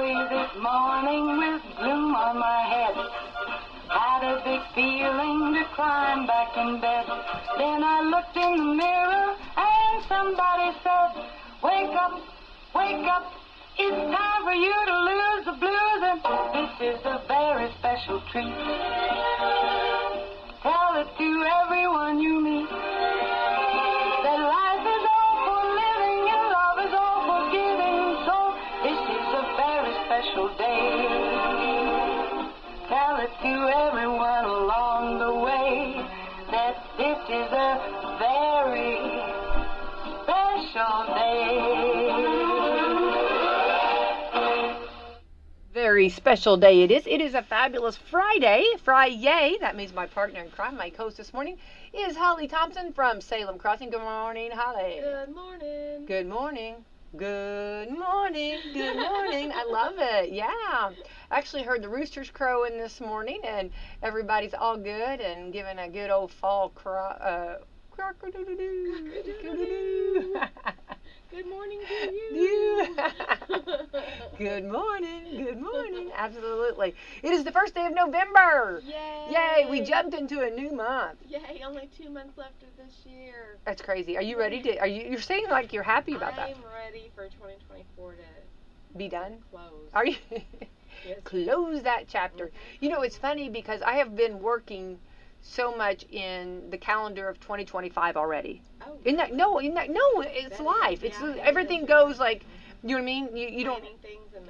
early this morning with gloom on my head. Had a big feeling to climb back in bed. Then I looked in the mirror and somebody said, wake up, wake up. It's time for you to lose the blues, and this is a very special treat. Tell it to everyone you meet that life is all for living and love is all for giving. So this is a very special day. Tell it to everyone along the way that this is a very special day. Very special day it is. It is a fabulous Friday. Friday. That means my partner in crime, my host this morning, is Holly Thompson from Salem Crossing. Good morning, Holly. Good morning. Good morning. Good morning. Good morning. I love it. Yeah. I actually heard the roosters crowing this morning, and everybody's all good and giving a good old fall crock-a-doo-doo-doo. Good morning to you. Good morning. Good morning. Absolutely. It is the first day of November. Yay. Yay. We jumped into a new month. Yay. Only 2 months left of this year. That's crazy. Are you ready to, you're saying like you're happy about that. I'm ready for 2024 to be done? Close. Are you? Yes. Close that chapter. Mm-hmm. You know, it's funny because I have been working so much in the calendar of 2025 already. Oh. No, it's That life. is, It's yeah, everything goes like, you know what I mean? You don't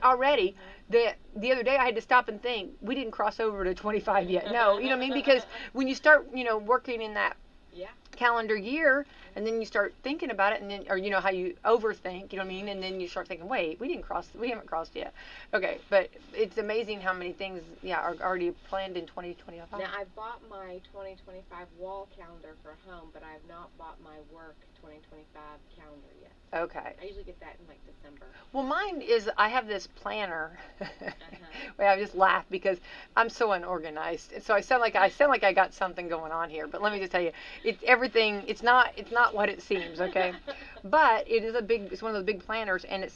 already. The other day I had to stop and think, we didn't cross over to 25 yet. No, you know what I mean? Because when you start, working in that calendar year, and then you start thinking about it, and then, or how you overthink, you know what I mean? And then you start thinking, wait, we haven't crossed yet. Okay, but it's amazing how many things, are already planned in 2025. Now, I bought my 2025 wall calendar for home, but I have not bought my work 2025 calendar yet. Okay. I usually get that in like December. Well, mine is, I have this planner. Wait, I just laugh because I'm so unorganized. So I sound like I got something going on here. But let me just tell you, it's everything. It's not what it seems. Okay, but it's one of those big planners, and it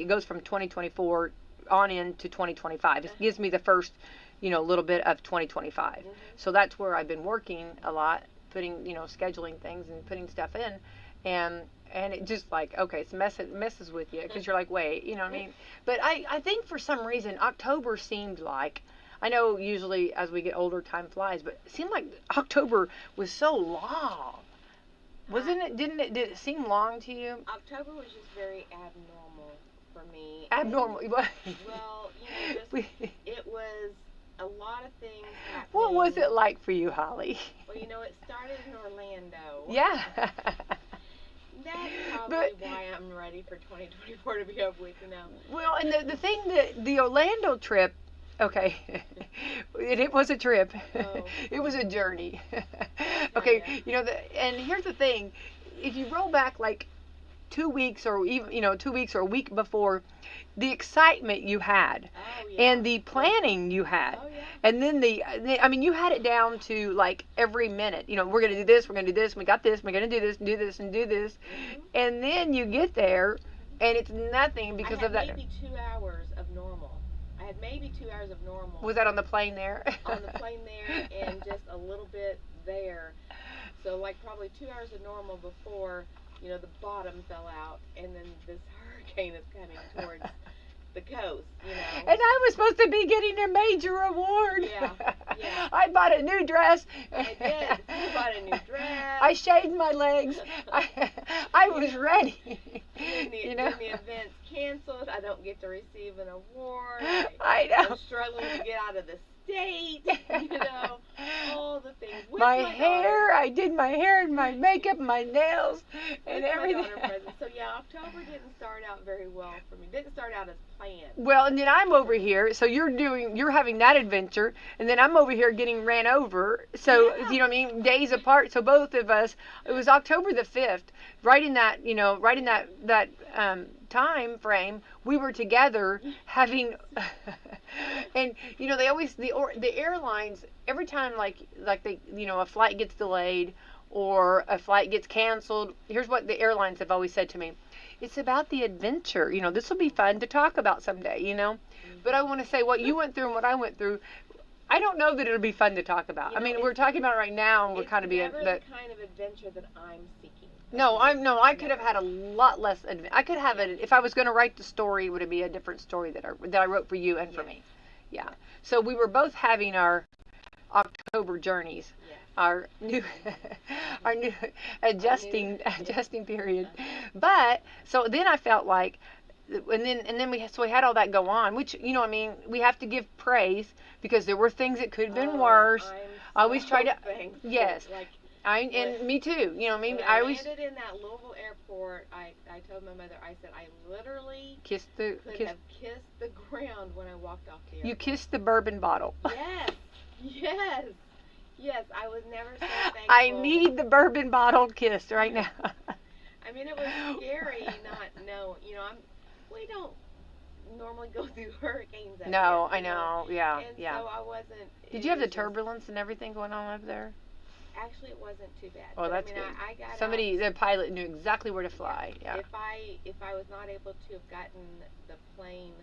goes from 2024 on into 2025. It gives me the first, little bit of 2025. Mm-hmm. So that's where I've been working a lot, putting, scheduling things and putting stuff in, and it just like, okay, it messes with you because you're like, wait, you know what I mean? But I think for some reason October seemed like, I know usually as we get older time flies, but it seemed like October was so long. Wasn't it? Did it seem long to you? October was just very abnormal for me. Abnormal. Well, it was a lot of things happening. What was it like for you, Holly? Well, it started in Orlando. Yeah. That's probably why I'm ready for 2024 to be over with, Well, and the thing that the Orlando trip, okay, it was a trip. Oh. It was a journey. Okay, yeah. And here's the thing, if you roll back like 2 weeks or even 2 weeks or a week before, the excitement you had, and the planning you had, and then you had it down to like every minute. We're gonna do this, we're gonna do this, we got this, we're gonna do this, and do this, and do this, and then you get there, and it's nothing because of that. Maybe 2 hours of normal. I had maybe 2 hours of normal. Was that on the plane there? On the plane there, and just a little bit there. So like probably 2 hours of normal before, the bottom fell out, and then this hurricane is coming towards the coast, And I was supposed to be getting a major award. Yeah. I bought a new dress. I did. You bought a new dress. I shaved my legs. I was ready. And the event's canceled. I don't get to receive an award. I know. I'm struggling to get out of the state. All the things. My hair. I did my hair and my makeup, my nails, and everything. So October didn't start out very well for me. Didn't start out as planned. Well, and then I'm over here, so you're having that adventure, and then I'm over here getting ran over. So you know what I mean, days apart. So both of us. It was October the 5th, right in that time frame. We were together having, and they always the airlines every time like they a flight gets delayed or a flight gets canceled. Here's what the airlines have always said to me. It's about the adventure. This will be fun to talk about someday. But I want to say what you went through and what I went through, I don't know that it'll be fun to talk about. We're talking about it right now, and we're kind of being the kind of adventure that I'm seeking. I could have had a lot less. I could have it if I was going to write the story. It would be a different story that I wrote for you and for me. Yeah. So we were both having our October journeys, our new adjusting period. But so then I felt like, and then we had all that go on, which we have to give praise because there were things that could have been worse. I always try to. Yes. And me too. When I landed in that Louisville airport, I told my mother, I said, I literally could have kissed the ground when I walked off the airport. You kissed the bourbon bottle. Yes, I was never so thankful. I need the bourbon bottle kissed right now. It was scary not knowing. We don't normally go through hurricanes. No, I know. Yeah, and yeah. So I wasn't. Did you have the turbulence and everything going on over there? Actually, it wasn't too bad. Oh, that's good. I got the pilot knew exactly where to fly. Yeah. If I was not able to have gotten the plane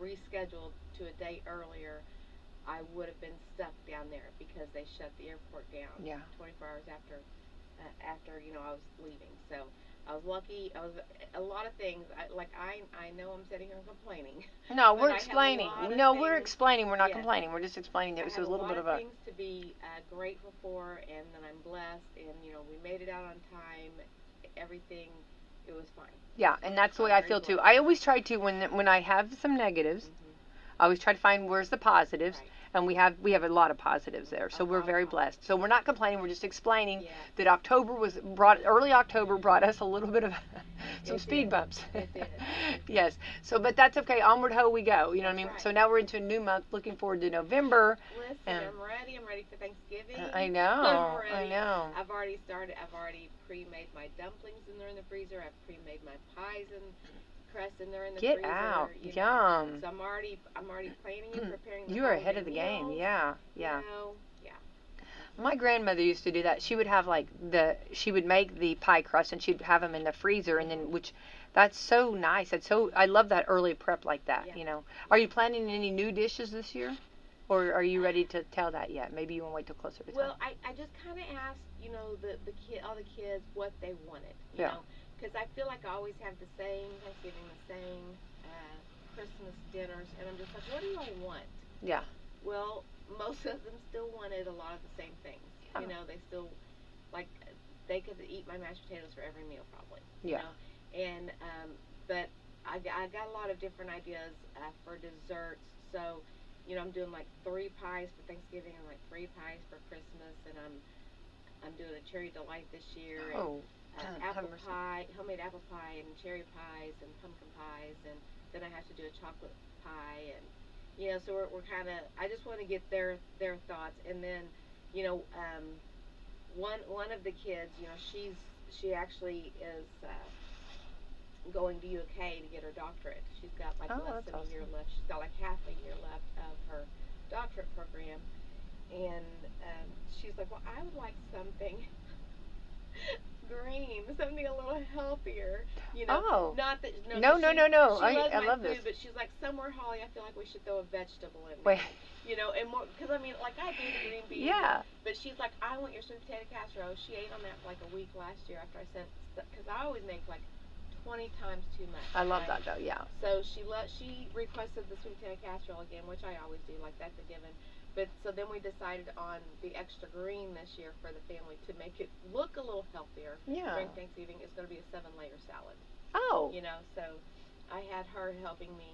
rescheduled to a day earlier, I would have been stuck down there because they shut the airport down 24 hours after I was leaving. So I was lucky. I was a lot of things. I know I'm sitting here and complaining. No, we're explaining. No, we're explaining. We're not complaining. We're just explaining that it was a little bit of a things to be grateful for, and that I'm blessed. And we made it out on time. Everything, it was fine. Yeah, and that's the way I feel too. I always try to when I have some negatives, I always try to find where's the positives. Right. And we have a lot of positives there, so we're very blessed. So we're not complaining. We're just explaining that early October brought us a little bit of some speed bumps. It did. Yes. So, but that's okay. Onward ho we go. You know what I mean? Right. So now we're into a new month. Looking forward to November. Listen, I'm ready. I'm ready for Thanksgiving. I know. I'm ready. I know. I've already started. I've already pre-made my dumplings, and they're in the freezer. I've pre-made my pies and crust, and they're in the freezer. Get out. Yum. So I'm already planning and preparing. You are ahead of the game. meals, Yeah. Yeah. My grandmother used to do that. She would have she would make the pie crust and she'd have them in the freezer, and then that's so nice. I love that early prep like that. Yeah. Are you planning any new dishes this year, or are you ready to tell that yet? Maybe you want to wait till closer to time. Well, I just kind of asked all the kids what they wanted. You know, because I feel like I always have the same Thanksgiving, the same Christmas dinners, and I'm just like, what do you all want? Yeah. Well, most of them still wanted a lot of the same things. Yeah. They still, they could eat my mashed potatoes for every meal probably. Yeah. And, but I got a lot of different ideas for desserts. So, I'm doing 3 pies for Thanksgiving and 3 pies for Christmas, and I'm doing a cherry delight this year. Oh. And, apple pie, homemade apple pie, and cherry pies, and pumpkin pies, and then I have to do a chocolate pie, and so we're kind of. I just want to get their thoughts, and then, one of the kids, she actually is going to UK to get her doctorate. She's got less than a year left. She's got half a year left of her doctorate program, and she's like, well, I would like something green, something a little healthier, Oh. Not that No. She I love food, this. but she's like, somewhere, Holly, I feel like we should throw a vegetable in Wait. there. And more, because I do the green beans. Yeah. But she's like, I want your sweet potato casserole. She ate on that for a week last year after I sent, because I always make 20 times too much. I love that though. Yeah. So she requested the sweet potato casserole again, which I always do. That's a given. But so then we decided on the extra green this year for the family to make it look a little healthier. Yeah. During Thanksgiving, it's going to be a 7-layer salad. Oh. So I had her helping me.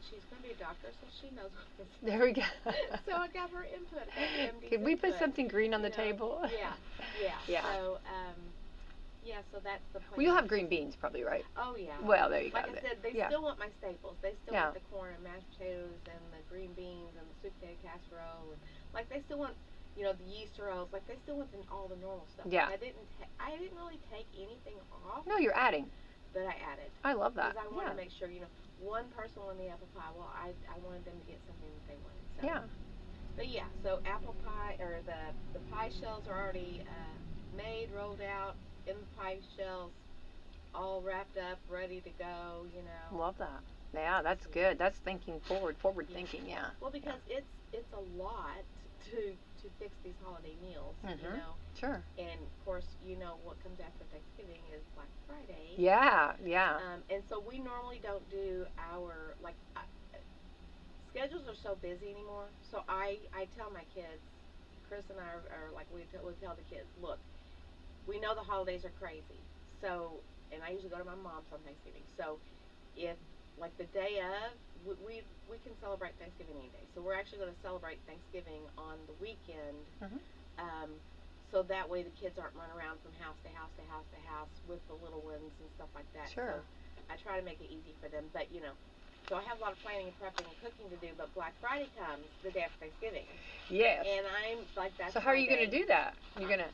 She's going to be a doctor, so she knows what this is. There we go. So I got her input. Can we put something green on the table? Yeah. So so that's the plan. Well, you'll have green beans probably, right? Oh yeah. Well, there you go. Like I said, they still want my staples. They still want the corn and mashed potatoes and the green beans and the sweet potato casserole, and they still want the yeast rolls. They still want all the normal stuff. Yeah. I didn't really take anything off. No, you're adding. But I added. I love that. Because I wanted to make sure one person wanted the apple pie. Well, I wanted them to get something that they wanted. So. Yeah. But so apple pie, or the pie shells are already made, rolled out, in the pie shells, all wrapped up, ready to go, you know. Love that. Yeah, that's good. That's thinking forward thinking, yeah. Well, because it's a lot to fix these holiday meals, you know. Sure. And of course, you know what comes after Thanksgiving is Black Friday. Yeah, yeah. And so we normally don't do our schedules are so busy anymore. So I tell my kids, Chris and I are like we tell the kids, look, we know the holidays are crazy. So, and I usually go to my mom's on Thanksgiving. So, if like the day of, we can celebrate Thanksgiving any day. So we're actually going to celebrate Thanksgiving on the weekend. So that way the kids aren't running around from house to house to house to house with the little ones and stuff like that. Sure. So I try to make it easy for them. But you know, so I have a lot of planning and prepping and cooking to do. But Black Friday comes the day after Thanksgiving. Yes. And I'm like, that's. So how are you going to do that? You're going to.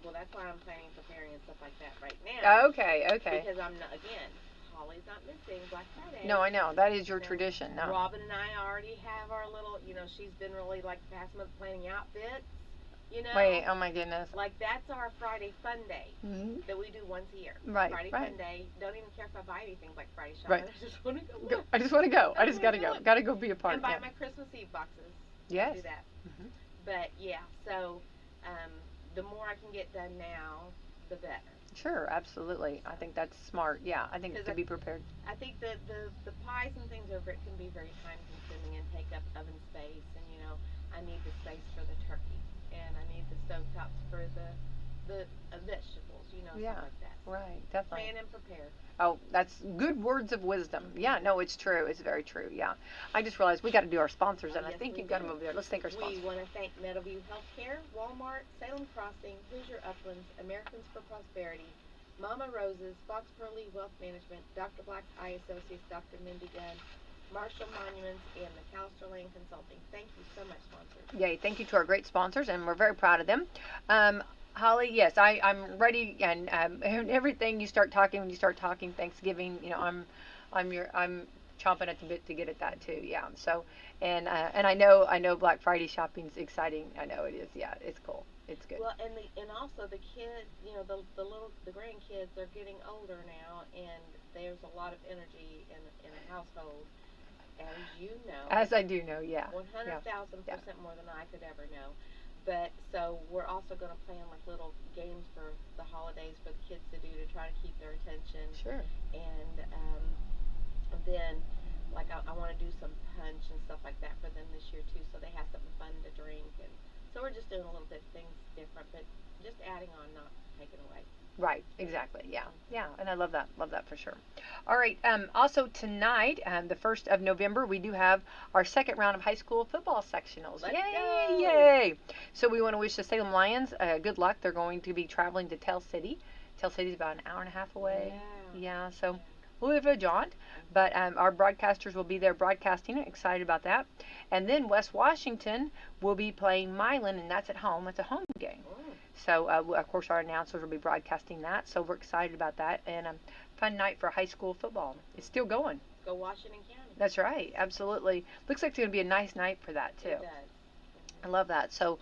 Well, that's why I'm planning, preparing, and stuff like that right now. Okay. Because I'm not, again, Holly's not missing Black Friday. No, I know. That is your tradition. No. Robin and I already have our little, you know, she's been really like the past month planning outfits. You know. Wait, oh my goodness. Like that's our Friday fun day that we do once a year. Right. Friday right. fun day. Don't even care if I buy anything like Friday Right. shopping. I just want to go. Look. I just want to go. I just got to go. Got to go be a part. And buy my Christmas Eve boxes. Yes. Do that. But yeah, so the more I can get done now, the better. Sure, absolutely. I think that's smart. Yeah, I think to be prepared. I think the pies and things can be very time consuming and take up oven space, and you know I need the space for the turkey, and I need the stove tops for the vegetables, you know, stuff like that. Right, definitely. Plan and prepare. Oh, that's good words of wisdom. Yeah, no, it's true. It's very true. Yeah. I just realized we got to do our sponsors, and I think you've got them over there. Let's thank our sponsors. We want to thank Meadowview Healthcare, Walmart, Salem Crossing, Hoosier Uplands, Americans for Prosperity, Mama Roses, Fox Pearly Wealth Management, Dr. Black's Eye Associates, Dr. Mindy Gunn, Marshall Monuments, and McAllister Lane Consulting. Thank you so much, sponsors. Yay, thank you to our great sponsors, and we're very proud of them. Holly, yes, I'm ready, and everything you start talking when you start talking Thanksgiving, you know, I'm chomping at the bit to get at that too. Yeah. So, and I know Black Friday shopping's exciting. I know it is. Yeah, it's cool. It's good. Well, and also the kids, you know, the grandkids are getting older now, and there's a lot of energy in a household, as you know. As I do know, yeah. 100,000% more than I could ever know. But so we're also going to plan like little games for the holidays for the kids to do to try to keep their attention. Sure. And then like I want to do some punch and stuff like that for them this year too, so they have something fun to drink. And so we're just doing a little bit of things different, but just adding on, not taking away. Right, exactly, yeah, and I love that for sure. All right, also tonight, the 1st of November, we do have our second round of high school football sectionals. Let's Yay, go. yay! So we want to wish the Salem Lions good luck. They're going to be traveling to Tell City. Tell City's about an hour and a half away. Yeah, so a little bit of a jaunt, but our broadcasters will be there broadcasting. Excited about that. And then West Washington will be playing Milan, and that's at home. It's a home game. So, of course, our announcers will be broadcasting that. So we're excited about that. And fun night for high school football. It's still going. Go Washington County. That's right. Absolutely. Looks like it's going to be a nice night for that, too. It does. I love that. So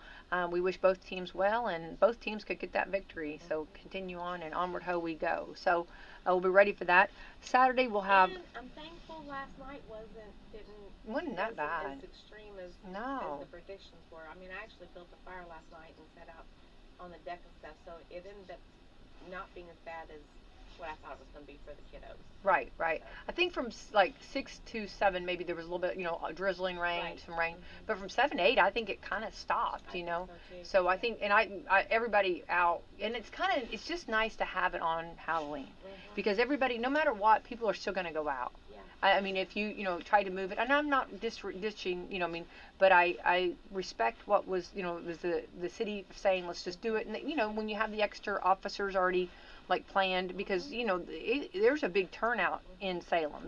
we wish both teams well, and both teams could get that victory. So continue on, and onward ho we go. So we'll be ready for that. Saturday we'll have. And I'm thankful last night wasn't that bad. As extreme as the predictions were. I mean, I actually built a fire last night and sat out on the deck and stuff, so it ended up not being as bad as what I thought it was going to be for the kiddos. Right. I think from like 6 to 7, maybe there was a little bit, drizzling rain, some rain. But from 7 to 8, I think it kind of stopped, you know. So I think, and I everybody out, and it's just nice to have it on Halloween, because everybody, no matter what, people are still going to go out. I mean, if you try to move it, and I'm not ditching, but I respect what was, was the city saying, let's just do it. And, when you have the extra officers already, planned, because, there's a big turnout in Salem,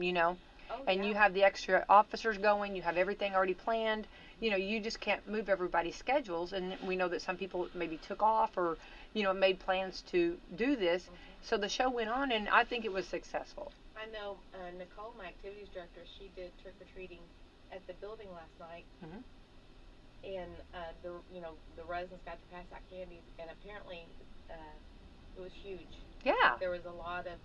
and you have the extra officers going, you have everything already planned, you just can't move everybody's schedules. And we know that some people maybe took off or, made plans to do this. So the show went on, and I think it was successful. I know Nicole, my activities director, she did trick-or-treating at the building last night. and the residents got to pass out candies, and apparently it was huge. Yeah. There was a lot of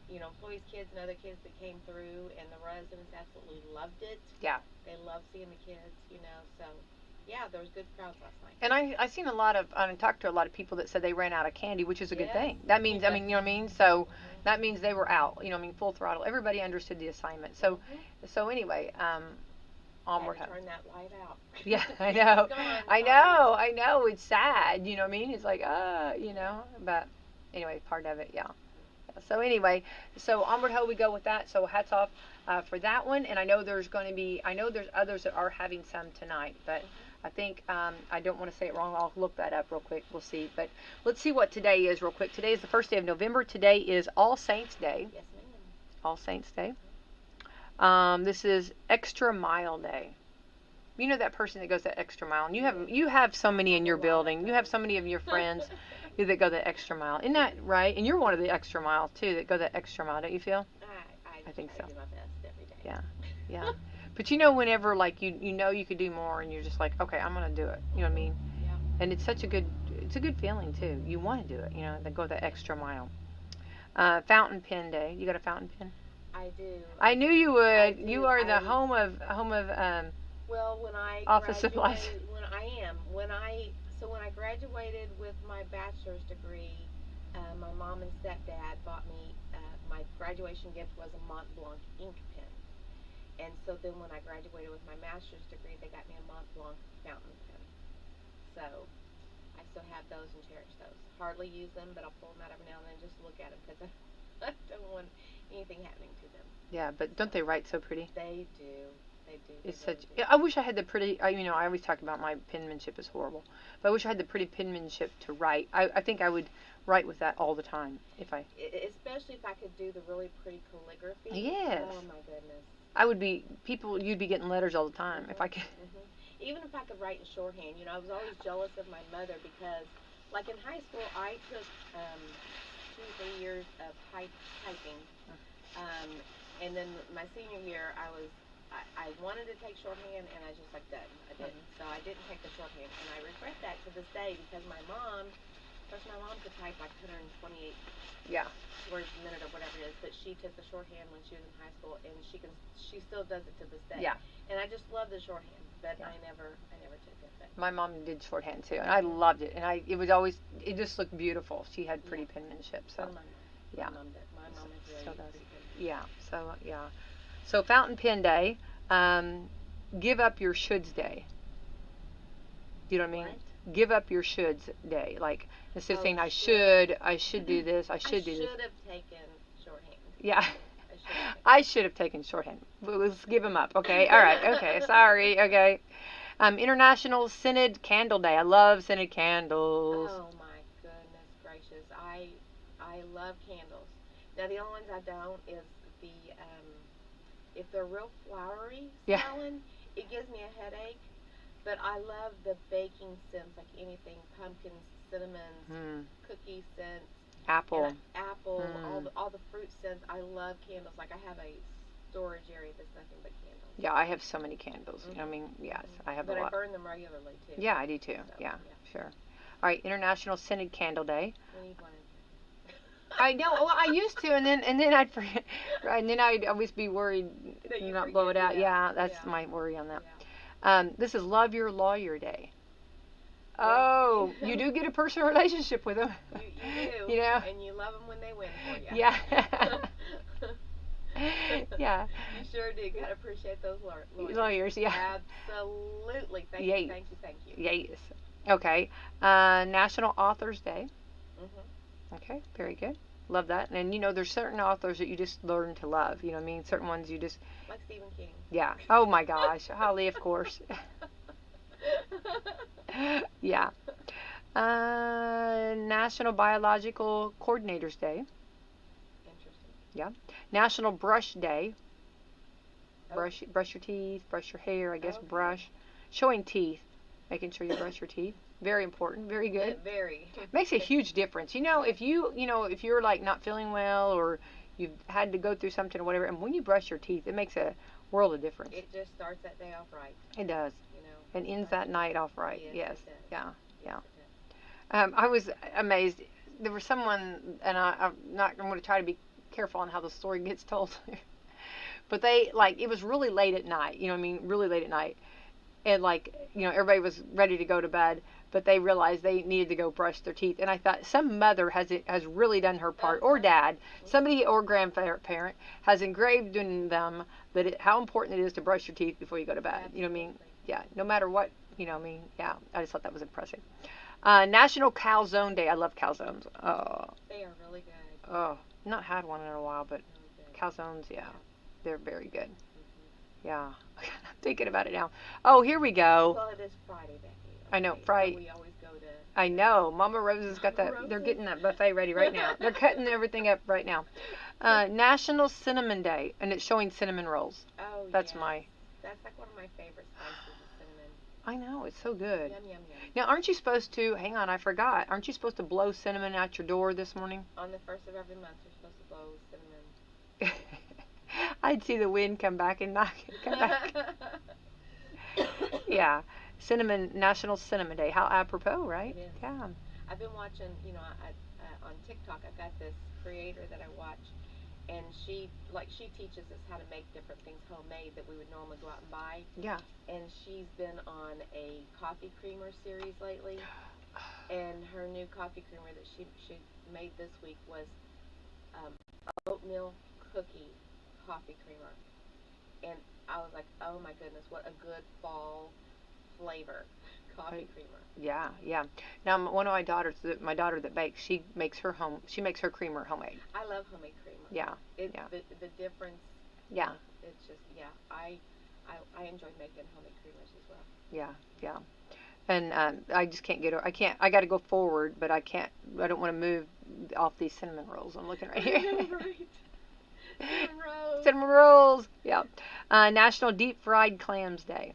employees' kids and other kids that came through, and the residents absolutely loved it. Yeah. They loved seeing the kids, so yeah, there was good crowds last night. And I seen a lot of, I talked to a lot of people that said they ran out of candy, which is a good Yes. thing. That means, I mean, you know what I mean? So that means they were out, full throttle. Everybody understood the assignment. So, so anyway, onward. Had to turn that light out. Yeah, I know. Gone. I know. It's sad, you know what I mean? It's like, but anyway, part of it, yeah. So anyway, so onward ho we go with that. So hats off for that one. And I know there's others that are having some tonight, but I think, I don't want to say it wrong. I'll look that up real quick. We'll see. But let's see what today is real quick. Today is the first day of November. Today is All Saints Day. Yes, ma'am. All Saints Day. This is Extra Mile Day. You know that person that goes that extra mile, and you have so many in your building. You have so many of your friends that go that extra mile. Isn't that right? And you're one of the extra miles too that go that extra mile. Don't you feel? I think so. I do my best every day. Yeah, yeah. But whenever like you could do more, and you're just like, okay, I'm gonna do it. You know what I mean? Yeah. And it's a good feeling too. You want to do it. Then go that extra mile. Fountain Pen Day. You got a fountain pen? I do. I knew you would. Do. You are the home of Well, when I office supplies. When I graduated with my bachelor's degree, my mom and stepdad bought me my graduation gift was a Mont Blanc ink pen, and so then when I graduated with my master's degree, they got me a Mont Blanc fountain pen. So I still have those and cherish those. Hardly use them, but I'll pull them out every now and then just to look at them because I don't want anything happening to them. Yeah, but don't they write so pretty? They do. It's such. I wish I had the pretty. I always talk about my penmanship is horrible, but I wish I had the pretty penmanship to write. I think I would write with that all the time if I. Especially if I could do the really pretty calligraphy. Yes. Oh my goodness. I would be you'd be getting letters all the time if I could. Even if I could write in shorthand, I was always jealous of my mother because, like in high school, I took 2 or 3 years of typing, and then my senior year I wanted to take shorthand, and I just didn't. I didn't. So I didn't take the shorthand, and I regret that to this day because my mom could type like 128 words a minute or whatever it is, but she took the shorthand when she was in high school, and she still does it to this day. Yeah. And I just love the shorthand, but I never took it. But. My mom did shorthand too, and I loved it, and it just looked beautiful. She had pretty penmanship, so. My mom did. My mom is really pretty penmanship. Yeah. So Fountain Pen Day, Give Up Your Shoulds Day. You know what I mean? What? Give up your shoulds day. Like instead of saying I should do this, I should do this. I should have taken shorthand. Yeah. I should have taken shorthand. Let's give them up. Okay. All right. Okay. Sorry. Okay. International Scented Candle Day. I love scented candles. Oh my goodness gracious! I love candles. Now the only ones I don't is the if they're real flowery smelling, it gives me a headache. But I love the baking scents, like anything, pumpkins, cinnamons, cookie scents, apple, all the fruit scents. I love candles. Like I have a storage area that's nothing but candles. Yeah, I have so many candles. I mean, yes, I have a lot. But I burn them regularly too. Yeah, I do too. So, yeah, sure. All right, International Scented Candle Day. We need one. I know. Well, I used to, and then I'd forget, and then I'd always be worried not blow it out. Yeah, that's my worry on that. Yeah. This is Love Your Lawyer Day. Oh, you do get a personal relationship with them. You do. And you love them when they win for you. Yeah. Yeah. You sure do. Gotta appreciate those lawyers. Lawyers, yeah. Absolutely. Thank you. Yes. Okay. National Authors Day. Okay, very good. Love that. And there's certain authors that you just learn to love. You know what I mean? Certain ones you just. Like Stephen King. Yeah. Oh my gosh. Holly, of course. Yeah. National Biological Coordinators Day. Interesting. Yeah. National Brush Day. Brush your teeth, brush your hair, I guess brush. Showing teeth. Making sure you brush your teeth. Very important. Very good. Yeah, very. Makes a huge difference. If if you're like not feeling well or you've had to go through something or whatever, and when you brush your teeth, it makes a world of difference. It just starts that day off right. It does. and ends that night off right. Yes. It does. Yeah. Yes, Yeah. it does. I was amazed. There was someone, and I'm going to try to be careful on how the story gets told. But they, like, it was really late at night, you know what I mean? Really late at night. And, like, you know, everybody was ready to go to bed, but they realized they needed to go brush their teeth. And I thought some mother has really done her part, or dad, somebody or grandparent has engraved in them that how important it is to brush your teeth before you go to bed. Absolutely. You know what I mean? Yeah, no matter what, you know what I mean? Yeah, I just thought that was impressive. National Calzone Day. I love calzones. Oh, They are really good. oh, not had one in a while, but Really good. calzones, yeah, they're very good. Mhm. Yeah, I'm thinking about it now. Oh, here we go. Well, it is Friday, Becky. I know, okay? Friday. So we always go to. I know. Mama Rose has got that. Mama They're Rose's. getting that buffet ready right now. They're cutting everything up right now. National Cinnamon Day, and it's showing cinnamon rolls. Oh, That's yes. my. That's like one of my favorite spices is cinnamon. I know, it's so good. Yum, yum, yum. Now, aren't you supposed to? Hang on, I forgot. Aren't you supposed to blow cinnamon out your door this morning? On the first of every month, you're supposed to blow cinnamon. I'd see the wind come back and knock it. Come back. Yeah, cinnamon National Cinnamon Day. How apropos, right? It is. Yeah. I've been watching, you know, on TikTok, I've got this creator that I watch, and she teaches us how to make different things homemade that we would normally go out and buy. Yeah. And she's been on a coffee creamer series lately, and her new coffee creamer that she made this week was oatmeal cookie coffee creamer, and I was like, oh my goodness, what a good fall flavor coffee creamer. Yeah, yeah. Now, one of my daughter that bakes, she makes her creamer homemade. I love homemade creamer. Yeah. It, Yeah. The difference. Yeah. It's just, yeah, I enjoy making homemade creamers as well. Yeah, yeah. And I just can't get. I got to go forward, but I can't. I don't want to move off these cinnamon rolls. I'm looking right here. Right. Cinnamon rolls. Cinnamon rolls. Yeah. National Deep Fried Clams Day.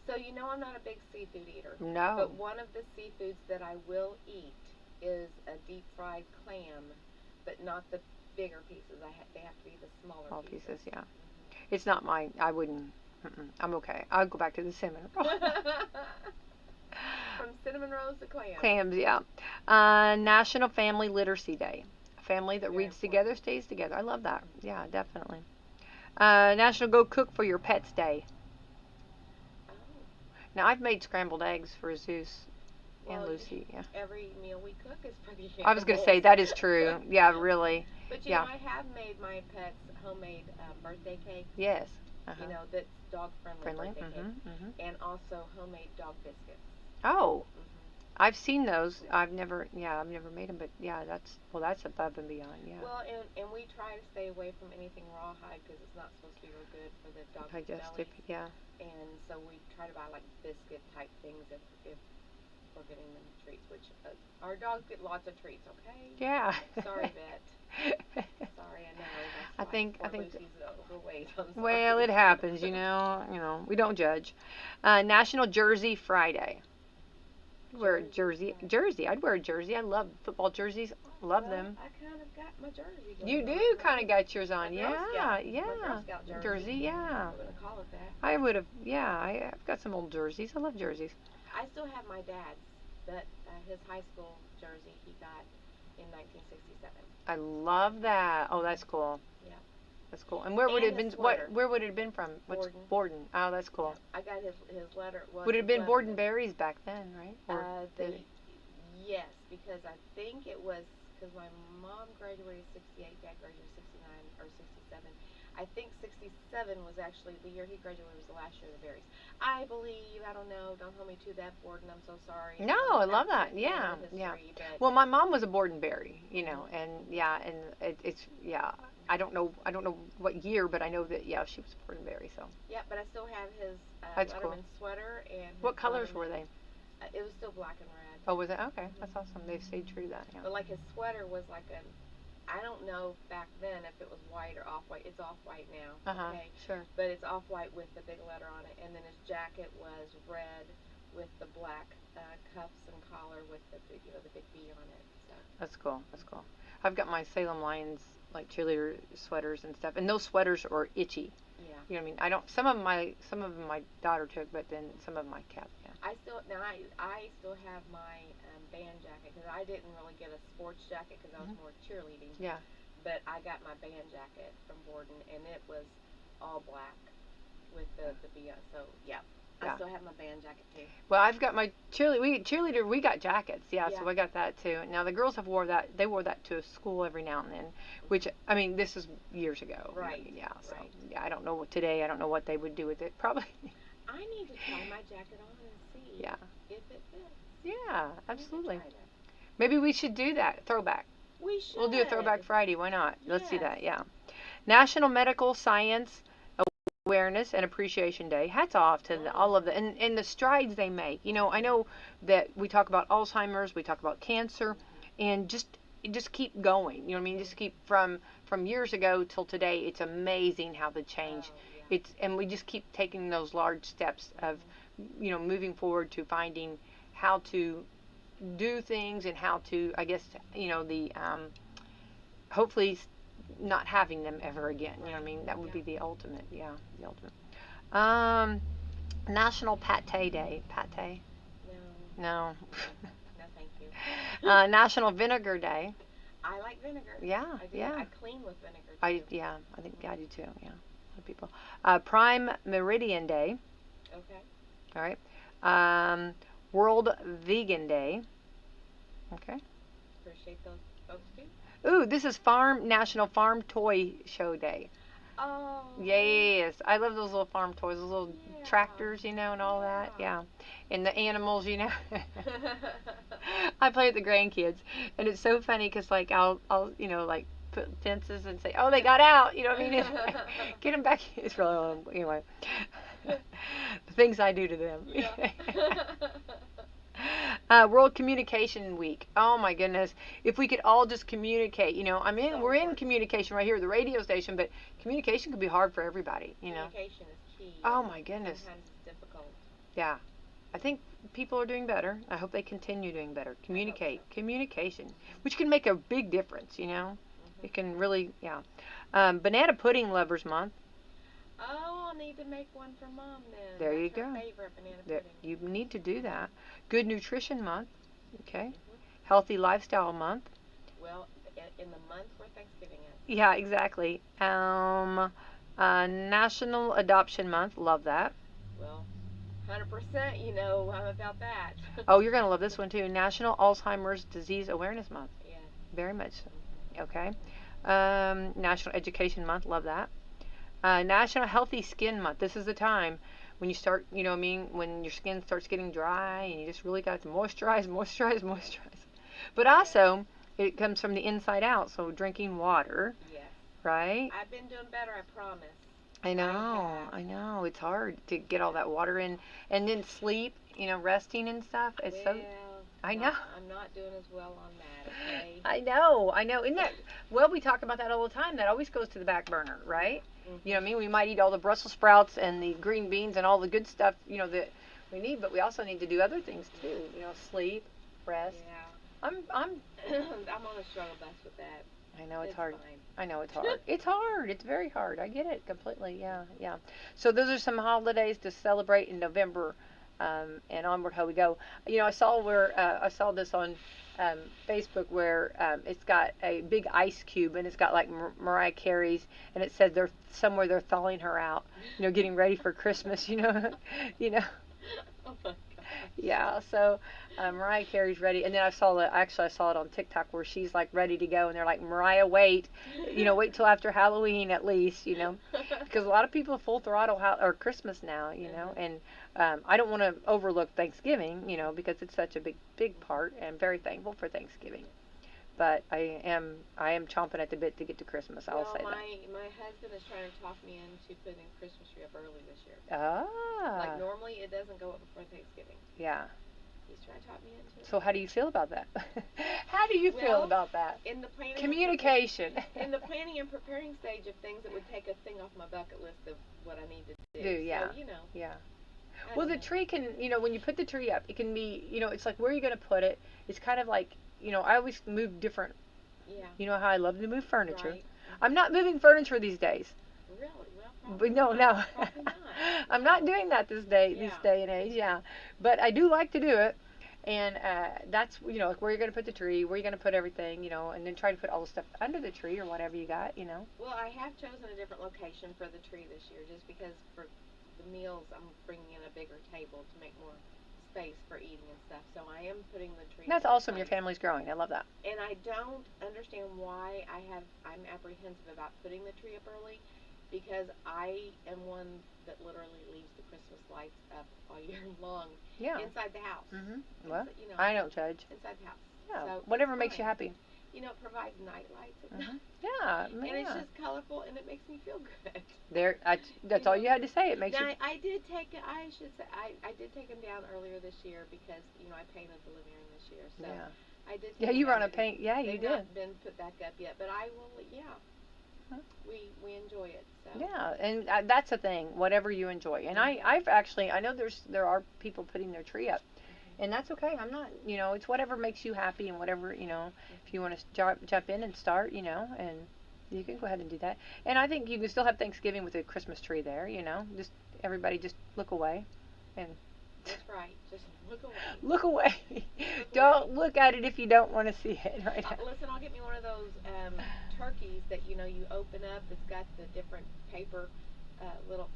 So you know I'm not a big seafood eater. No. But one of the seafoods that I will eat is a deep fried clam, but not the bigger pieces. They have to be the smaller Small pieces, yeah. Mm-hmm. It's not mine. I wouldn't. I'm okay. I'll go back to the cinnamon roll. From cinnamon rolls to clams. Clams, yeah. National Family Literacy Day. A family that Very reads important. together stays together. I love that. Yeah, definitely. National Go Cook for Your Pets Day. Oh. Now, I've made scrambled eggs for Zeus and Well, Lucy. Yeah. Every meal we cook is pretty I was going to say, that is true. Yeah, really. But you Yeah. know, I have made my pets homemade birthday cake. Yes. Uh-huh. You know, that's dog friendly birthday cake. Mm-hmm. And also homemade dog biscuits. Oh, Mm-hmm. I've seen those. I've never made them, but yeah, that's above and beyond. Yeah. Well, and we try to stay away from anything rawhide because it's not supposed to be real good for the dog's Digestive, belly. yeah. And so we try to buy like biscuit type things if we're getting them treats, which our dogs get lots of treats. Okay. Yeah. Sorry, vet. Sorry, I know. That's I think Lucy's overweight. I'm sorry. well, it happens, you know. We don't judge. National Jersey Friday. Wear a jersey. I'd wear a jersey. I love football jerseys. Love them. I kind of got my jersey. You going do on. kind of got yours on. My Yeah, Girl Scout. yeah. My Girl Scout jersey. Jersey, yeah. I'm going to call it that. I would have. Yeah, I've got some old jerseys. I love jerseys. I still have my dad's, but his high school jersey he got in 1967. I love that. Oh, that's cool. Yeah. That's cool. And where would it have And been? his sweater. Where would it have been from? Borden. Borden. Oh, that's cool. I got his letter. Well, Would it have his been letter- Borden berries back then, right? Or did it- Yes, because I think it was because my mom graduated 68, dad graduated 69 or 67. I think 67 was actually the year he graduated was the last year of the berries. I believe, I don't know, don't hold me to that, Borden, I'm so sorry. No, I love that. That's Yeah, history, yeah. But Well, my mom was a Borden berry, and yeah, and it's yeah. I don't know what year, but I know that yeah, she was a Borden berry. So yeah, but I still have his That's Letterman cool. sweater and his what colors Letterman- were they? It was still black and red. Oh, was it? Okay, that's awesome. They've stayed true to that. Yeah. But like his sweater was like I don't know back then if it was white or off-white. It's off-white now. Okay. Sure. But it's off-white with the big letter on it, and then his jacket was red with the black cuffs and collar with the big, the big B on it. So. That's cool. That's cool. I've got my Salem Lions like cheerleader sweaters and stuff, and those sweaters are itchy. Yeah. You know what I mean? I don't. Some of them my daughter took, but then some of them I kept. Yeah. I still have my band jacket because I didn't really get a sports jacket because I was more cheerleading. Yeah. But I got my band jacket from Borden, and it was all black with the BS. So yeah. I still have my band jacket too. Well, I've got my cheerleader. We got jackets, yeah, Yeah. so I got that too. Now the girls have wore that. They wore that to school every now and then, which I mean, this is years ago. Right. Yeah. So Right. yeah, I don't know what today. I don't know what they would do with it. Probably. I need to try my jacket on and see Yeah. if it fits. Yeah, absolutely. I need to try that. Maybe we should do that throwback. We should. We'll do a throwback Friday. Why not? Let's do Yes. that. Yeah. National Medical Science Awareness and Appreciation Day. Hats off to all of the and the strides they make. You know, I know that we talk about Alzheimer's, we talk about cancer, and just keep going. You know what I mean? Just keep from years ago till today. It's amazing how the change. And we just keep taking those large steps of, you know, moving forward to finding how to do things and how to, I guess, you know, the hopefully not having them ever again. You know what I mean? That would be the ultimate. Yeah, the ultimate. National Pate Day. Pate? No. No, thank you. National Vinegar Day. I like vinegar. Yeah, I do. yeah. I clean with vinegar too. I think I do too. Yeah, a lot of people. Prime Meridian Day. Okay. All right. World Vegan Day. Okay. Appreciate those folks too. Ooh, this is National Farm Toy Show Day. Oh. Yes, I love those little farm toys, those little tractors, you know, and all that. Yeah, and the animals, you know. I play with the grandkids, and it's so funny because like I'll you know like put fences and say, oh, they got out, you know what I mean? Get them back. It's really anyway. The things I do to them. Yeah. World Communication Week. Oh my goodness! If we could all just communicate, you know, we're in communication right here at the radio station, but communication could be hard for everybody, you know. Communication is key. Oh my goodness. Sometimes it's difficult. Yeah, I think people are doing better. I hope they continue doing better. Communication, which can make a big difference, you know. It can really, yeah. Banana Pudding Lovers Month. Oh, I need to make one for Mom then. There you That's her go. favorite banana pudding. You need to do that. Good Nutrition Month. Okay. Healthy Lifestyle Month. Well, in the month where Thanksgiving is. Yeah, exactly. National Adoption Month. Love that. Well, 100%, you know, I'm about that. Oh, you're going to love this one too. National Alzheimer's Disease Awareness Month. Yeah. Very much. Okay. National Education Month. Love that. National Healthy Skin Month. This is the time when you start, you know what I mean, when your skin starts getting dry and you just really got to moisturize. But also, it comes from the inside out, so drinking water. Yes. Right? I've been doing better, I promise. I know. It's hard to get all that water in. And then sleep, you know, resting and stuff. It's I know. I'm not doing as well on that, okay? I know. Isn't that, well, we talk about that all the time. That always goes to the back burner, right? You know what I mean? We might eat all the Brussels sprouts and the green beans and all the good stuff, you know, that we need, but we also need to do other things too. You know, sleep, rest. Yeah. I'm I'm on a struggle bus with that. I know it's hard. Fine. I know it's hard. It's hard. It's very hard. I get it completely. Yeah. So those are some holidays to celebrate in November, and onward how we go. You know, I saw this on Facebook where it's got a big ice cube and it's got like Mariah Carey's, and it said they're thawing her out. You know, getting ready for Christmas. You know. Oh my God. Yeah, so Mariah Carey's ready, and then I saw it on TikTok where she's like ready to go, and they're like, Mariah, wait till after Halloween at least, you know, because a lot of people full throttle or Christmas now, you know, and I don't want to overlook Thanksgiving, you know, because it's such a big part, and I'm very thankful for Thanksgiving. But I am chomping at the bit to get to Christmas. I'll say that. My husband is trying to talk me into putting the Christmas tree up early this year. Ah. Like normally it doesn't go up before Thanksgiving. Yeah. He's trying to talk me into it. So how do you feel about that? How do you feel about that? In the planning Communication. In the planning and preparing stage of things that would take a thing off my bucket list of what I need to do. Yeah. So, you know. Yeah. Well, the tree can, you know, when you put the tree up, it can be, you know, it's like where are you going to put it? It's kind of like, you know, I always move different. Yeah. You know how I love to move furniture. Right. I'm not moving furniture these days. Really? Well, probably But no, not. Probably not. I'm not doing that this day Yeah. and age. Yeah, but I do like to do it, and that's like where you're gonna put the tree, where you're gonna put everything, and then try to put all the stuff under the tree or whatever you got. Well, I have chosen a different location for the tree this year, just because for the meals I'm bringing in a bigger table to make more space for eating and stuff. So I am putting the tree. That's in a awesome. Your place. family's growing. I love that. And I don't understand why I'm apprehensive about putting the tree up early, because I am one that literally leaves the Christmas lights up all year long Yeah. inside the house. Well, Inside, I don't judge. inside the house. Yeah. So Whatever it's makes you fine. happy. It provides night lights at night. Yeah. And it's just colorful, and it makes me feel good. There. That's all you had to say. It makes Now, you. I did take it. I should say I did take them down earlier this year because I painted the living room this year. So Yeah. I did. Yeah, take you them were on a down. paint. Yeah, you They've did. not been put back up yet, but I will. Yeah. Huh. We enjoy it. So. Yeah, and that's the thing. Whatever you enjoy, and I've actually I know there are people putting their tree up, and that's okay. I'm not it's whatever makes you happy and whatever if you want to jump in and start and you can go ahead and do that. And I think you can still have Thanksgiving with a Christmas tree there. Just everybody just look away, and That's right. Just look away. look away. Don't look at it if you don't want to see it right now. Listen, I'll get me one of those turkeys that you open up. It's got the different paper little.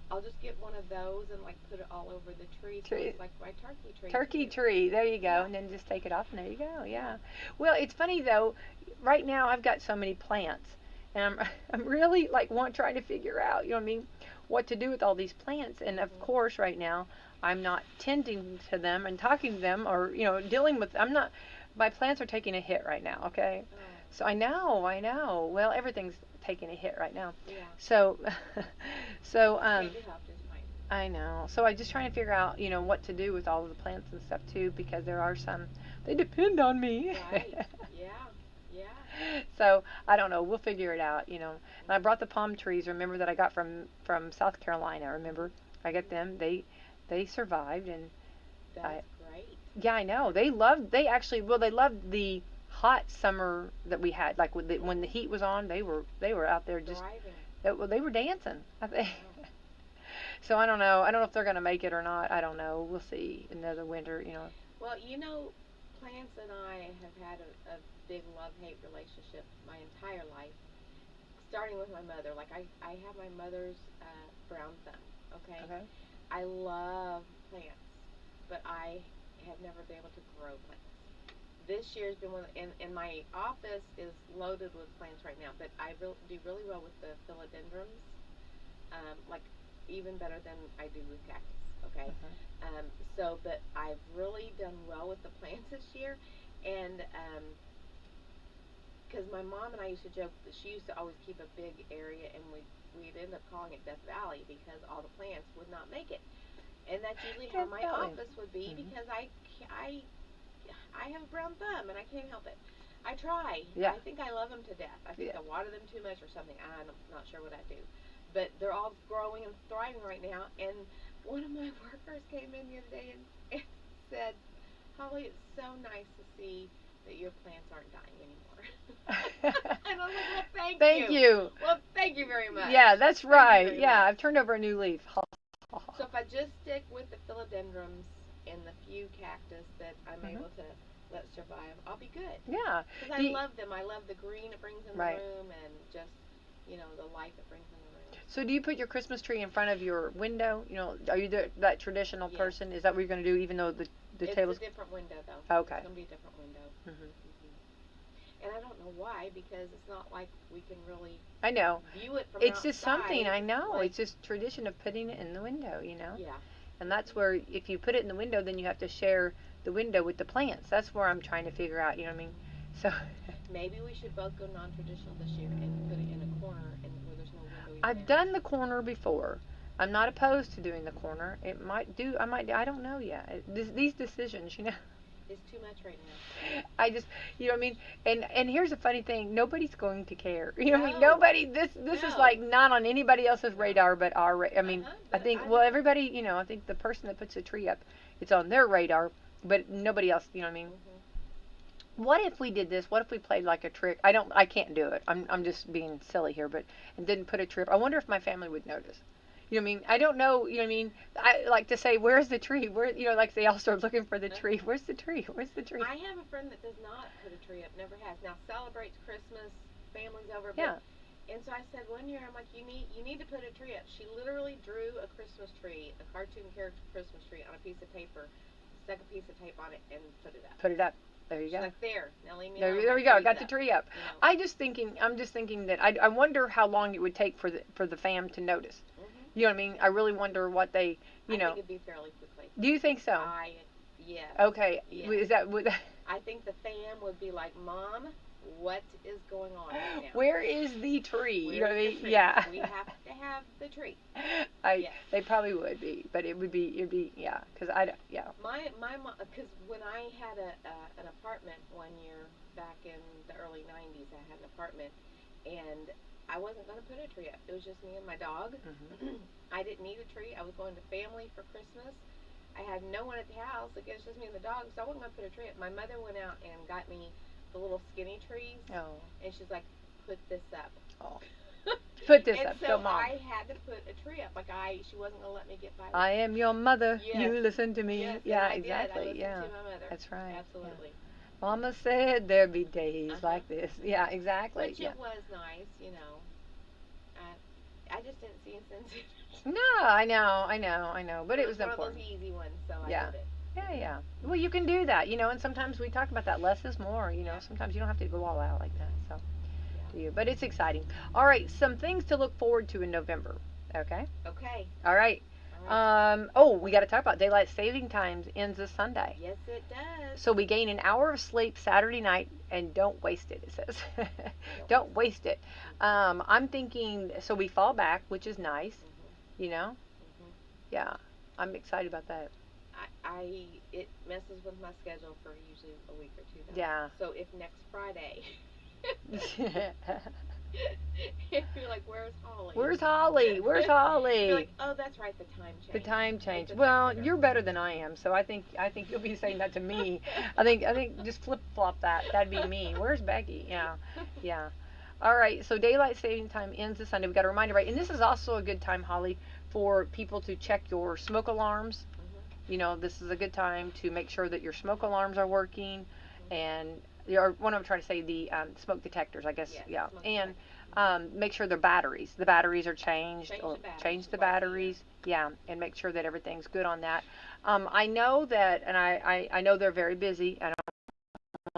I'll just get one of those and put it all over the tree. So it's like my turkey tree. Turkey tree. There you go. Yeah. And then just take it off, and there you go. Yeah. Well, it's funny though. Right now, I've got so many plants, and I'm really trying to figure out, what to do with all these plants. And of course, right now, I'm not tending to them and talking to them or dealing with. I'm not. My plants are taking a hit right now. Okay. Oh. So I know. Well, everything's taking a hit right now. Yeah. So, Can't be helped, just mine. I know. So I'm just trying to figure out, what to do with all of the plants and stuff too, because there are some, they depend on me. Right. Yeah. So I don't know. We'll figure it out, And I brought the palm trees. Remember that I got from South Carolina. Remember, I got them. They survived, and That's great. yeah, I know. They loved the hot summer that we had. Like when the heat was on, they were out there just. Thriving. They were dancing. I think. So I don't know. I don't know if they're gonna make it or not. I don't know. We'll see. Another winter. Well, plants and I have had a big love-hate relationship my entire life, starting with my mother. I have my mother's brown thumb. Okay. I love plants, but I have never been able to grow plants. This year's been and my office is loaded with plants right now, but I do really well with the philodendrons, even better than I do with cactus. Okay. But I've really done well with the plants this year, and because my mom and I used to joke that she used to always keep a big area, and we'd end up calling it Death Valley because all the plants would not make it, and that's usually how my office would be because I have a brown thumb and I can't help it. I try. Yeah. I think I love them to death. I think I water them too much or something. I'm not sure what I do, but they're all growing and thriving right now. And one of my workers came in the other day and said, "Holly, it's so nice to see that your plants aren't dying anymore." And I was like, "Well, thank you. Well, thank you very much." Yeah, that's right. Yeah, I've turned over a new leaf. So if I just stick with the philodendrons and the few cactus that I'm able to let survive, I'll be good. Yeah. Because I love them. I love the green it brings in the room, and just the life it brings in the room. So do you put your Christmas tree in front of your window? Are you that traditional person? Is that what you're going to do, even though the table's... It's a different window, though. Okay. It's going to be a different window. And I don't know why, because it's not like we can really view it from it's outside. just something, I know. It's just tradition of putting it in the window, Yeah. And that's where, if you put it in the window, then you have to share the window with the plants. That's where I'm trying to figure out, what I mean? So maybe we should both go non-traditional this year and put it in a corner and where there's no window. I've done the corner before. I'm not opposed to doing the corner. I don't know yet. These decisions, It's too much right now. I just, what I mean? And here's the funny thing, nobody's going to care. What I mean? No. Nobody, this is not on anybody else's radar but our, I mean, I think, everybody, I think the person that puts a tree up, it's on their radar, but nobody else, what I mean? What if we did this? What if we played like a trick? I can't do it. I'm just being silly here, but and didn't put a tree up. I wonder if my family would notice. You know what I mean? I don't know. You know what I mean? I like to say, where's the tree? Where, you know, like they all start looking for the tree. Where's the tree? Where's the tree? I have a friend that does not put a tree up, never has. Now celebrates Christmas, family's over. Yeah. And so I said one year, I'm like, you need to put a tree up. She literally drew a Christmas tree, a cartoon character Christmas tree on a piece of paper, stuck a piece of tape on it, and put it up. Put it up. There you She's go. like, there. Now leave me There, alone. there we go. Got the up. tree up. You know. I'm just thinking that I wonder how long it would take for the fam to notice. You know what I mean? I really wonder what they, I think it'd be fairly quickly. Do you think so? Yes. Okay. Yes. Is that would? I think the fam would be like, Mom, what is going on right now? Where is the tree? Where's you know what I the mean? tree? Yeah. We have to have the tree. Yes. They probably would be, but it'd be yeah, because yeah. My mom, because when I had an apartment one year back in the early '90s, I had an apartment, and I wasn't going to put a tree up. It was just me and my dog. I didn't need a tree. I was going to family for Christmas. I had no one at the house. Like, it was just me and the dog, so I wasn't going to put a tree up. My mother went out and got me the little skinny trees. Oh. And she's like, put this up. Oh. Put this and up. so Go, Mom. I had to put a tree up. Like, she wasn't going to let me get by. I am your mother. Yes. You listen to me. Yes, yeah, and I exactly. did. I listened to my mother. That's right. Absolutely. Yeah. Mama said there'd be days like this. Yeah, exactly. Which it was nice, you know. I just didn't see a sense in it. No, I know. But it was one important. of those easy ones, so I Yeah. did it. Yeah. Well, you can do that, you know, and sometimes we talk about that. Less is more, you know. Sometimes you don't have to go all out like that, so do you? But it's exciting. All right, some things to look forward to in November. Okay. Okay. All right. We got to talk about daylight saving times ends this Sunday. Yes, it does. So we gain an hour of sleep Saturday night, and don't waste it. It says, don't waste it. I'm thinking, so we fall back, which is nice. You know. Yeah, I'm excited about that. It messes with my schedule for usually a week or two. Now. Yeah. So if next Friday. If you're like, where's Holly? Where's Holly? Where's Holly? You're like, oh, that's right, the time change. The time change. Well, you're better than I am, so I think you'll be saying that to me. I think just flip flop that. That'd be me. Where's Becky? Yeah. All right. So daylight saving time ends this Sunday. We got a reminder, right? And this is also a good time, Holly, for people to check your smoke alarms. You know, this is a good time to make sure that your smoke alarms are working, and what I'm trying to say, the smoke detectors, I guess. Yes, and make sure the batteries are changed, change the batteries. Yeah, and make sure that everything's good on that. I know that, and I know they're very busy. I don't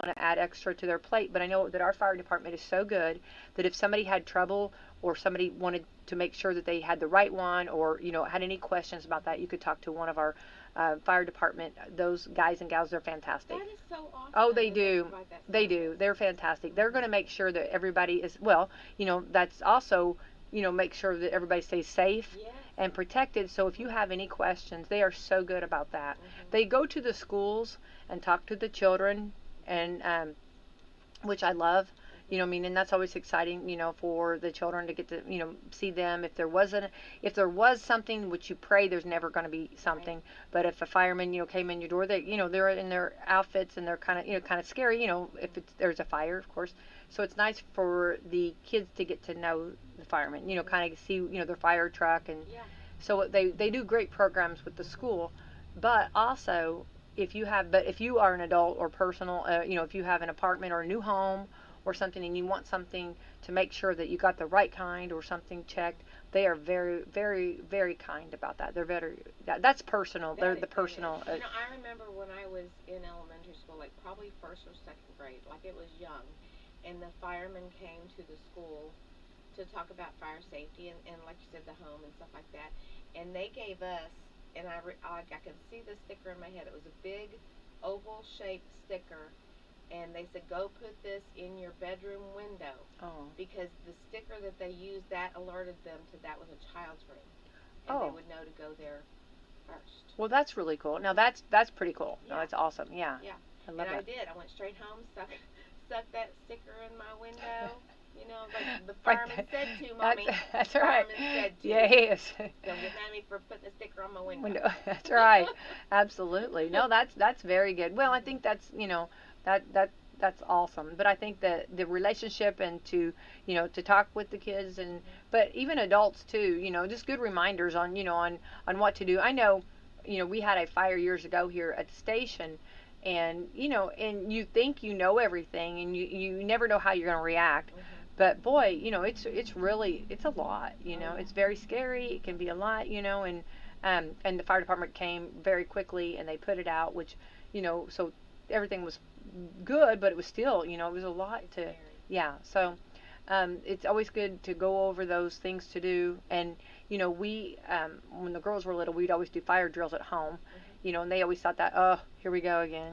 want to add extra to their plate, but I know that our fire department is so good that if somebody had trouble or somebody wanted to make sure that they had the right one, or had any questions about that, you could talk to one of our fire department. Those guys and gals are fantastic. That is so awesome. Oh, they do. They do. They're fantastic. They're going to make sure that everybody is, that's also, make sure that everybody stays safe and protected. So if you have any questions, they are so good about that. They go to the schools and talk to the children, and which I love. And that's always exciting, for the children to get to, see them. If there was something, which you pray there's never going to be something, right. But if a fireman, came in your door, they, they're in their outfits and they're kind of scary, if there's a fire, of course. So it's nice for the kids to get to know the firemen, kind of see, their fire truck, and so they do great programs with the school, but also if you are an adult or personal, if you have an apartment or a new home or something, and you want something to make sure that you got the right kind or something checked, they are very, very, very kind about that. They're that's personal. They're the personal. I remember when I was in elementary school, like probably first or second grade, like it was young, and the firemen came to the school to talk about fire safety and like you said, the home and stuff like that, and they gave us, and I could see the sticker in my head. It was a big oval shaped sticker. And they said, go put this in your bedroom window. Oh. Because the sticker that they used, that alerted them to that was a child's room. And they would know to go there first. Well, that's really cool. Now, that's pretty cool. Yeah. No, that's awesome. Yeah. Yeah. I love it. I did. I went straight home, stuck that sticker in my window. Like the fireman said to, Mommy. That's right. Said to. Yes. Don't get mad at me for putting a sticker on my window. That's right. Absolutely. No, that's very good. Well, I think that's, that's awesome. But I think that the relationship and to, to talk with the kids but even adults too, just good reminders on, on what to do. I know, we had a fire years ago here at the station, and and you think you know everything, and you never know how you're going to react. But boy, it's really, it's a lot. It's very scary. It can be a lot. And the fire department came very quickly, and they put it out, which, so everything was good, but it was still, it was a lot to, yeah. So it's always good to go over those things to do. And we, when the girls were little, we'd always do fire drills at home. And they always thought that, oh, here we go again,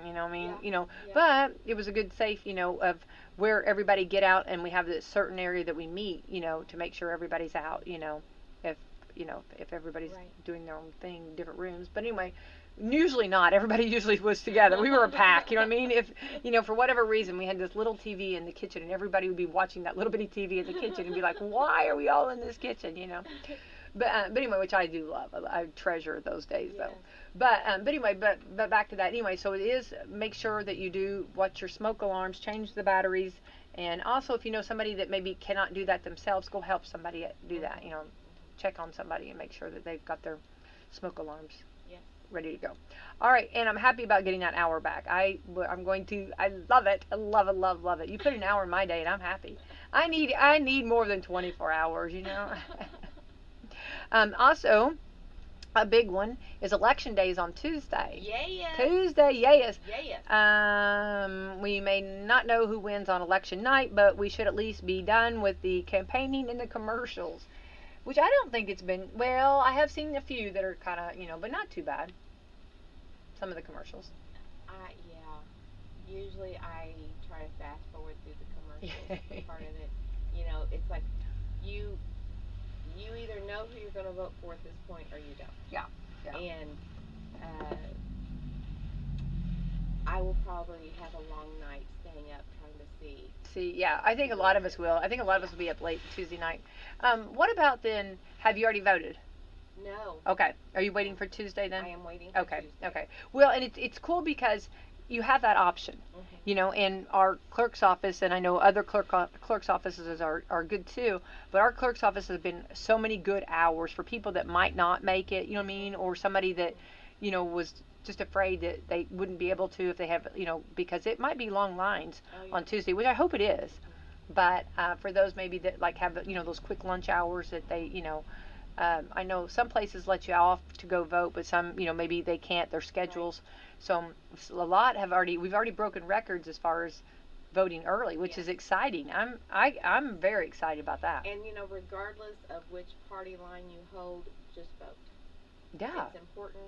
but it was a good safe, of where everybody get out, and we have this certain area that we meet, to make sure everybody's out, if, if everybody's doing their own thing, different rooms. But anyway, usually not. Everybody usually was together. We were a pack, If, for whatever reason, we had this little TV in the kitchen, and everybody would be watching that little bitty TV in the kitchen and be like, why are we all in this kitchen, But anyway, which I do love. I treasure those days, though. But anyway, but back to that. Anyway, so it is, make sure that you do watch your smoke alarms, change the batteries, and also if you know somebody that maybe cannot do that themselves, go help somebody do that. Check on somebody and make sure that they've got their smoke alarms ready to go. All right, and I'm happy about getting that hour back. I'm going to. I love it. I love it. Love it. You put an hour in my day, and I'm happy. I need more than 24 hours. Also, a big one is Election Day is on Tuesday. Yes. Tuesday, yes. Yes. We may not know who wins on election night, but we should at least be done with the campaigning and the commercials, which I don't think it's been. Well, I have seen a few that are kind of, but not too bad. Some of the commercials. Yeah. Usually I try to fast forward through the commercials. Part of it, it's like you either know who you're going to vote for at this point, or you don't. Yeah. And I will probably have a long night staying up trying to see. Yeah, I think a lot of us will. I think a lot of us will be up late Tuesday night. What about then? Have you already voted? No. Okay. Are you waiting for Tuesday then? I am waiting for Tuesday. Okay. Well, and it's cool because you have that option. In our clerk's office, and I know other clerk's offices are good too, but our clerk's office has been so many good hours for people that might not make it, or somebody that, was just afraid that they wouldn't be able to if they have, because it might be long lines on Tuesday, which I hope it is. But for those maybe that like have, those quick lunch hours that they, I know some places let you off to go vote, but some, maybe they can't, their schedules. So a lot we've already broken records as far as voting early, which is exciting. I'm very excited about that. And regardless of which party line you hold, just vote. Yeah. It's important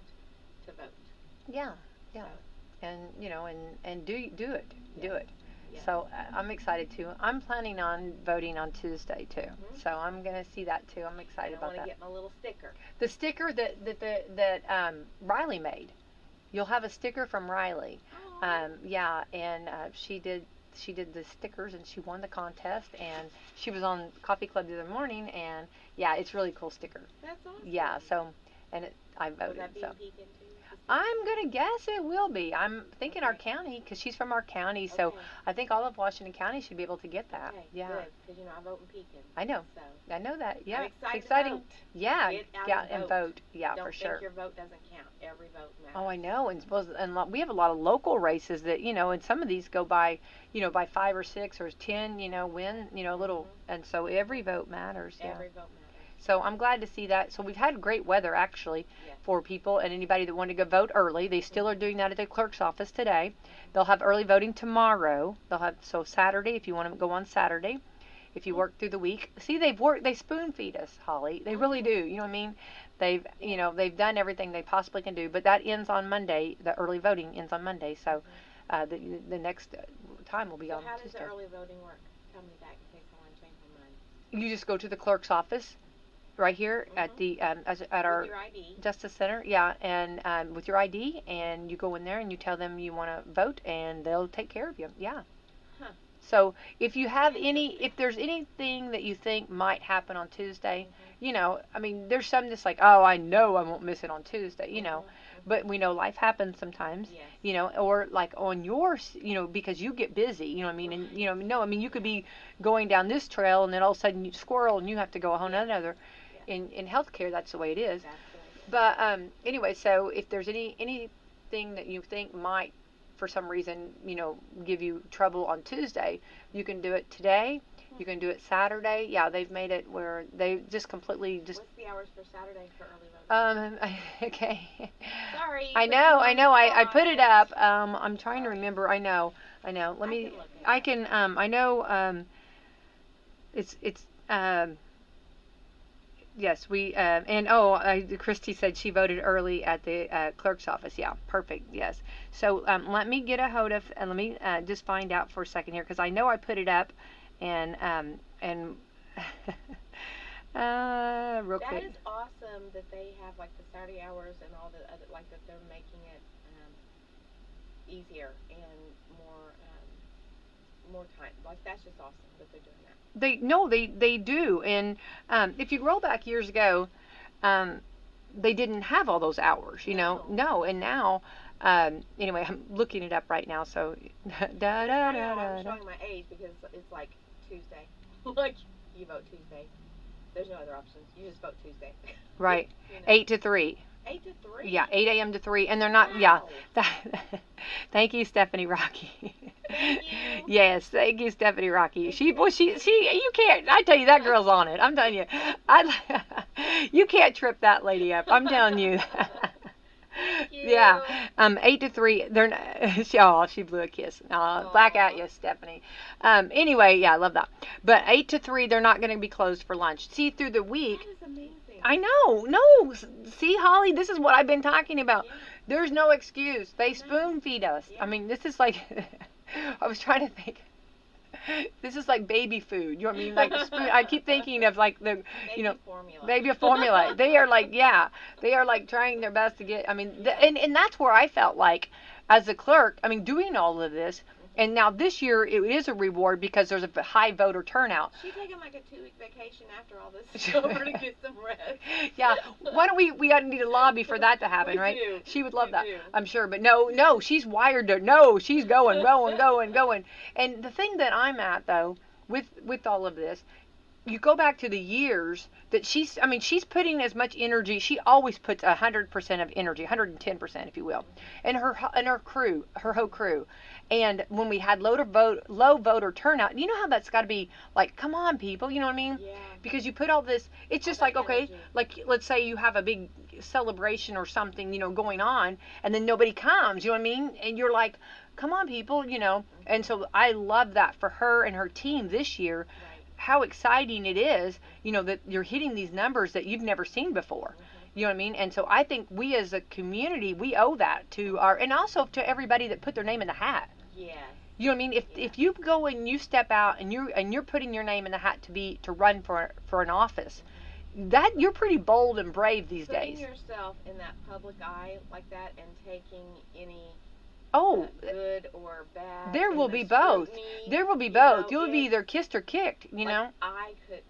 to vote. Yeah. So. And do it. Yes. Do it. Yes. So I'm excited too. I'm planning on voting on Tuesday too. So I'm gonna see that too. I'm excited about that. I want to get my little sticker. The sticker that Riley made. You'll have a sticker from Riley. Oh. And she did the stickers, and she won the contest, and she was on Coffee Club the other morning, and it's really cool sticker. That's awesome. Yeah. So, and I voted. Will that be so. in Pekin too? I'm going to guess it will be. I'm thinking our county, because she's from our county, so I think all of Washington County should be able to get that. Okay, yeah. Because, I vote in Pekin. I know. So. I know that. Yeah. I'm exciting. To vote. Yeah. Get out Get and vote. Yeah, Don't for sure. think your vote doesn't count. Every vote matters. Oh, I know. And we have a lot of local races that, and some of these go by, by 5 or 6 or 10, win, little. And so every vote matters. Yeah. Every vote matters. So I'm glad to see that. So we've had great weather actually for people and anybody that wanted to go vote early. They still are doing that at the clerk's office today. They'll have early voting tomorrow. So Saturday, if you want to go on Saturday, if you work through the week. See, they spoon feed us, Holly. They really do. You know what I mean? They've done everything they possibly can do. But that ends on Monday. The early voting ends on Monday. So the next time will be on Tuesday. So how does the early voting work? Tell me back in case I want to change my mind. You just go to the clerk's office. Right here at the at our with your ID. Justice Center, and with your ID, and you go in there and you tell them you want to vote, and they'll take care of you. Yeah. Huh. So if you have if there's anything that you think might happen on Tuesday, I mean, there's some that's like, oh, I know I won't miss it on Tuesday, but we know life happens sometimes, or like on yours, because you get busy, what I mean, and no, I mean, you could be going down this trail and then all of a sudden you squirrel and you have to go a whole nother. In healthcare, that's the way it is. But anyway, so if there's anything that you think might, for some reason, give you trouble on Tuesday, you can do it today. You can do it Saturday. Yeah, they've made it where they just completely just. What's the hours for Saturday for early voting? Okay. Sorry. I know. I put it up. I'm trying to remember. I know. Let me. I can. I know. It's. Yes, we and Christy said she voted early at the clerk's office. Yeah, perfect. Yes. So let me get a hold of and let me just find out for a second here because I know I put it up, and real quick. That is awesome that they have like the Saturday hours and all the other, like that they're making it easier and more time. Like that's just awesome that they're doing that. They do, and if you roll back years ago, they didn't have all those hours, No, and now, anyway, I'm looking it up right now. So, I'm showing my age because it's like Tuesday, like you vote Tuesday. There's no other options. You just vote Tuesday. Right, 8 to 3. 8 to 3. Yeah, 8 a.m. to 3, and they're not. Wow. Yeah. Thank you, Stephanie Rocky. Thank you. Yes, thank you, Stephanie Rocky. She, you can't. I tell you, that girl's on it. I'm telling you, you can't trip that lady up. I'm telling you. Thank you. Yeah, 8 to 3. She blew a kiss. Back at you, Stephanie. Anyway, yeah, I love that. But 8 to 3, they're not going to be closed for lunch. See, through the week. That is amazing. I know. No, see, Holly, this is what I've been talking about. Yeah. There's no excuse. They spoon feed us. Yeah. I mean, this is like, I was trying to think. This is like baby food. You know what I mean? Like spoon. I keep thinking of like the, formula. Baby formula. They are like, they are like trying their best to get. I mean, and that's where I felt like, as a clerk, I mean, doing all of this. And now this year it is a reward because there's a high voter turnout. She's taking like a 2-week vacation after all this over to get some rest. Yeah. Why don't we need a lobby for that to happen, right? Do. She would love that. I'm sure. But no, she's wired to, she's going. And the thing that I'm at though, with all of this, you go back to the years that she's putting as much energy. She always puts 100% of energy, 110%, if you will, and her whole crew. And when we had low voter turnout, you know how that's got to be like, come on, people, you know what I mean? Yeah. Because you put all this, it's just like, okay, energy. Like let's say you have a big celebration or something, going on, and then nobody comes, you know what I mean? And you're like, come on, people, Mm-hmm. And so I love that for her and her team this year. Right. How exciting it is, that you're hitting these numbers that you've never seen before. Mm-hmm. You know what I mean? And so I think we as a community, we owe that to and also to everybody that put their name in the hat. Yeah. You know what I mean? If you go and you step out and you're putting your name in the hat to run for an office, that you're pretty bold and brave these days. Putting yourself in that public eye like that and taking any good or bad. There will be both. There will be both. You'll be either kissed or kicked. I could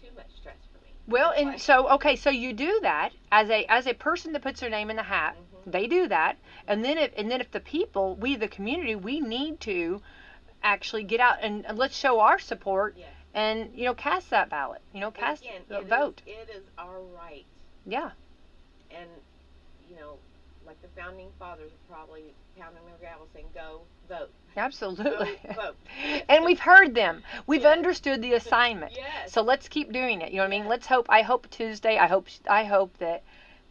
too much stress for me. Well, and so you do that as a person that puts their name in the hat. Mm-hmm. They do that, and then if the people, we the community, we need to actually get out and let's show our support. Yes. And cast that ballot. Cast the vote. It is our right. Yeah. And like the founding fathers are probably pounding their gavel saying, "Go vote." Absolutely. Go vote. And we've heard them. We've understood the assignment. Yes. So let's keep doing it. You know what I mean? Let's hope. I hope Tuesday. I hope that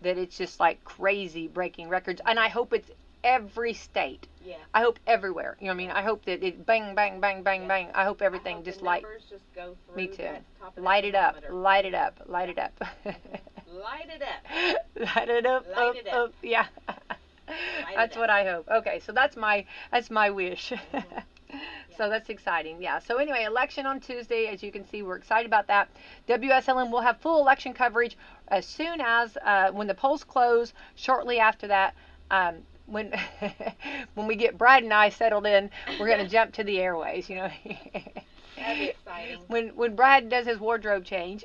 it's just like crazy breaking records, and I hope it's every state. Yeah. I hope everywhere. You know what I mean? I hope that it bang, bang, bang, bang, bang. I hope everything just like. Just go through. Me too. Light it up. Light it up. Light it up. Light it up. Light it up. Light it up. Yeah. That's what I hope. Okay, so that's my wish. Mm-hmm. Yeah. So that's exciting. Yeah. So anyway, election on Tuesday, as you can see, we're excited about that. WSLM will have full election coverage as soon as when the polls close. Shortly after that, when when we get Brad and I settled in, we're gonna jump to the airways. That'd be exciting. When Brad does his wardrobe change,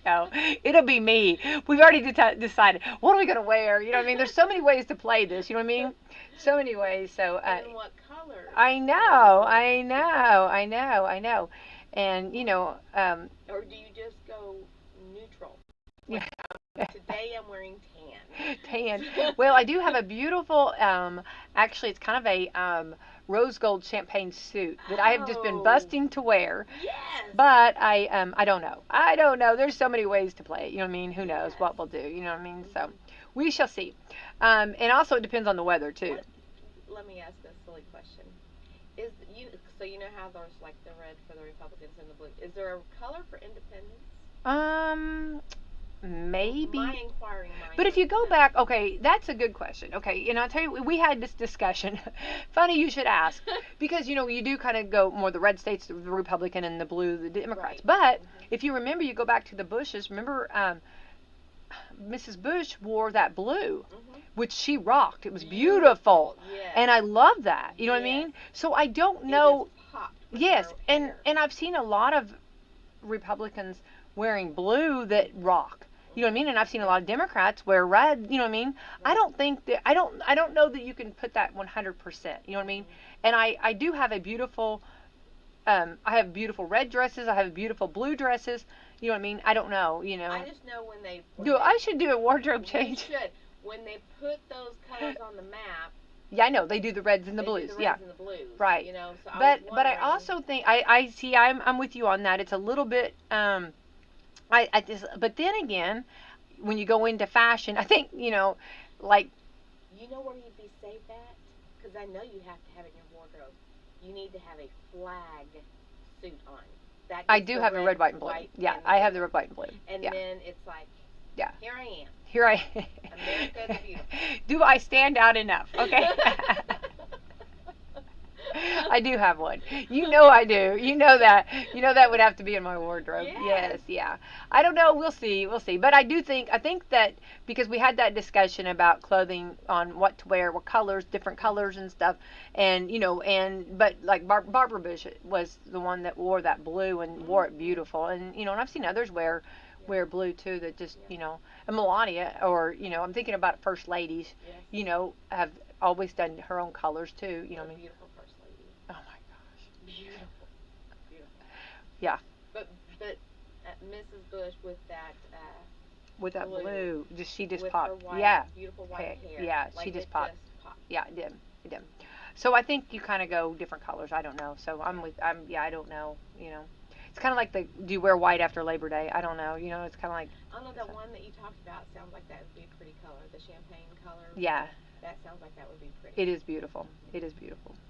no, it'll be me. We've already decided what are we gonna wear. You know what I mean? There's so many ways to play this. You know what I mean? So many ways. So. And what color? I know. And Or do you just go neutral? Yeah. Today I'm wearing tan. Tan. Well, I do have a beautiful. Actually, it's kind of a rose gold champagne suit that I have just been busting to wear. Yes. But I don't know. I don't know. There's so many ways to play it. You know what I mean? Who knows what we'll do? You know what I mean? So we shall see. And also it depends on the weather too. Let me ask a silly question. So you know how there's like the red for the Republicans and the blue. Is there a color for independents? Maybe. My inquiring mind. But if you go back, okay, that's a good question. Okay, and I'll tell you, we had this discussion. Funny you should ask, because you do kind of go more the red states, the Republican, and the blue, the Democrats. Right. But if you remember, you go back to the Bushes. Remember, Mrs. Bush wore that blue, which she rocked. It was beautiful, yes. and I love that. You know what I mean? So I don't know. Yes, and I've seen a lot of Republicans wearing blue that rock. You know what I mean? And I've seen a lot of Democrats wear red. You know what I mean? I don't think that I don't know that you can put that 100%. You know what I mean? And I do have a beautiful. I have beautiful red dresses. I have beautiful blue dresses. You know what I mean? I don't know. I just know when they. I should do a wardrobe change. You should. When they put those colors on the map. Yeah, I know they do the reds and the blues. Yeah, and the blues, right. So but I also think I see I'm with you on that. It's a little bit I just, but then again, when you go into fashion, I think like. You know where you'd be safe at? Because I know you have to have it in your wardrobe. You need to have a flag suit on. I do have a red, white, and blue. Yeah, I have the red, white, and blue. And then it's like, here I am. Here I am. America the Beautiful. Do I stand out enough? Okay. I do have one. I do. That would have to be in my wardrobe. Yes, yeah. I don't know. We'll see. But I think that because we had that discussion about clothing on what to wear, what colors, different colors and stuff, and but like Barbara Bush was the one that wore that blue and wore it beautiful, and and I've seen others wear blue too that just and Melania, or I'm thinking about first ladies, have always done her own colors too. You know what I mean? Beautiful first lady. Oh my gosh. Beautiful. Yeah. But Mrs. Bush with that. With that blue, she just with popped. Her white, yeah. Beautiful white hair. Yeah, like she just popped. popped. Yeah, it did. So I think you kind of go different colors. I don't know. So I don't know. It's kind of like do you wear white after Labor Day? I don't know. It's kind of like. I don't know, that one that you talked about sounds like that would be a pretty color. The champagne color. Yeah. That sounds like that would be pretty. It is beautiful. You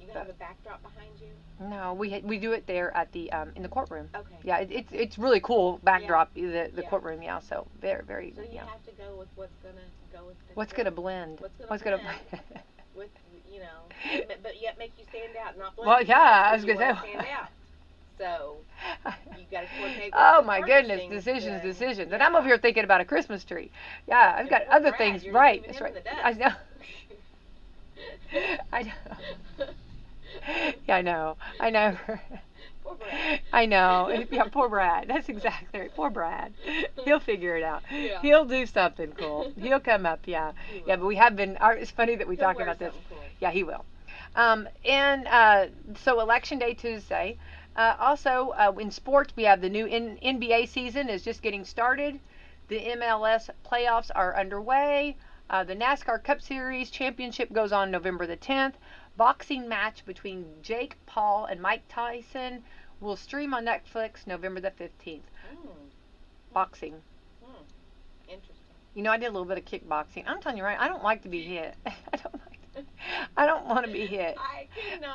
gonna have a backdrop behind you? No, we do it there at the in the courtroom. Okay. Yeah, it's really cool backdrop the courtroom. Yeah, so very very. So you have to go with what's gonna go with. What's gonna blend? What's gonna blend? With but yet make you stand out, not blend. Well, yeah, I was gonna say. Stand out. So you got to coordinate. Oh my goodness, decisions. And I'm over here thinking about a Christmas tree. Yeah, I've got other things. Right, that's right. I know. I know. Yeah, I know. Poor Brad. I know. Yeah, poor Brad. That's exactly right. Poor Brad. He'll figure it out. Yeah. He'll do something cool. He'll come up. Yeah. Yeah, but we have been. It's funny that we talk about this. Cool. Yeah, he will. So Election Day Tuesday. Also, in sports, we have the new NBA season is just getting started. The MLS playoffs are underway. The NASCAR Cup Series championship goes on November the 10th. Boxing match between Jake Paul and Mike Tyson will stream on Netflix November the 15th. Boxing. Interesting. I did a little bit of kickboxing. I'm telling you right, I don't like to be hit. I don't want to be hit.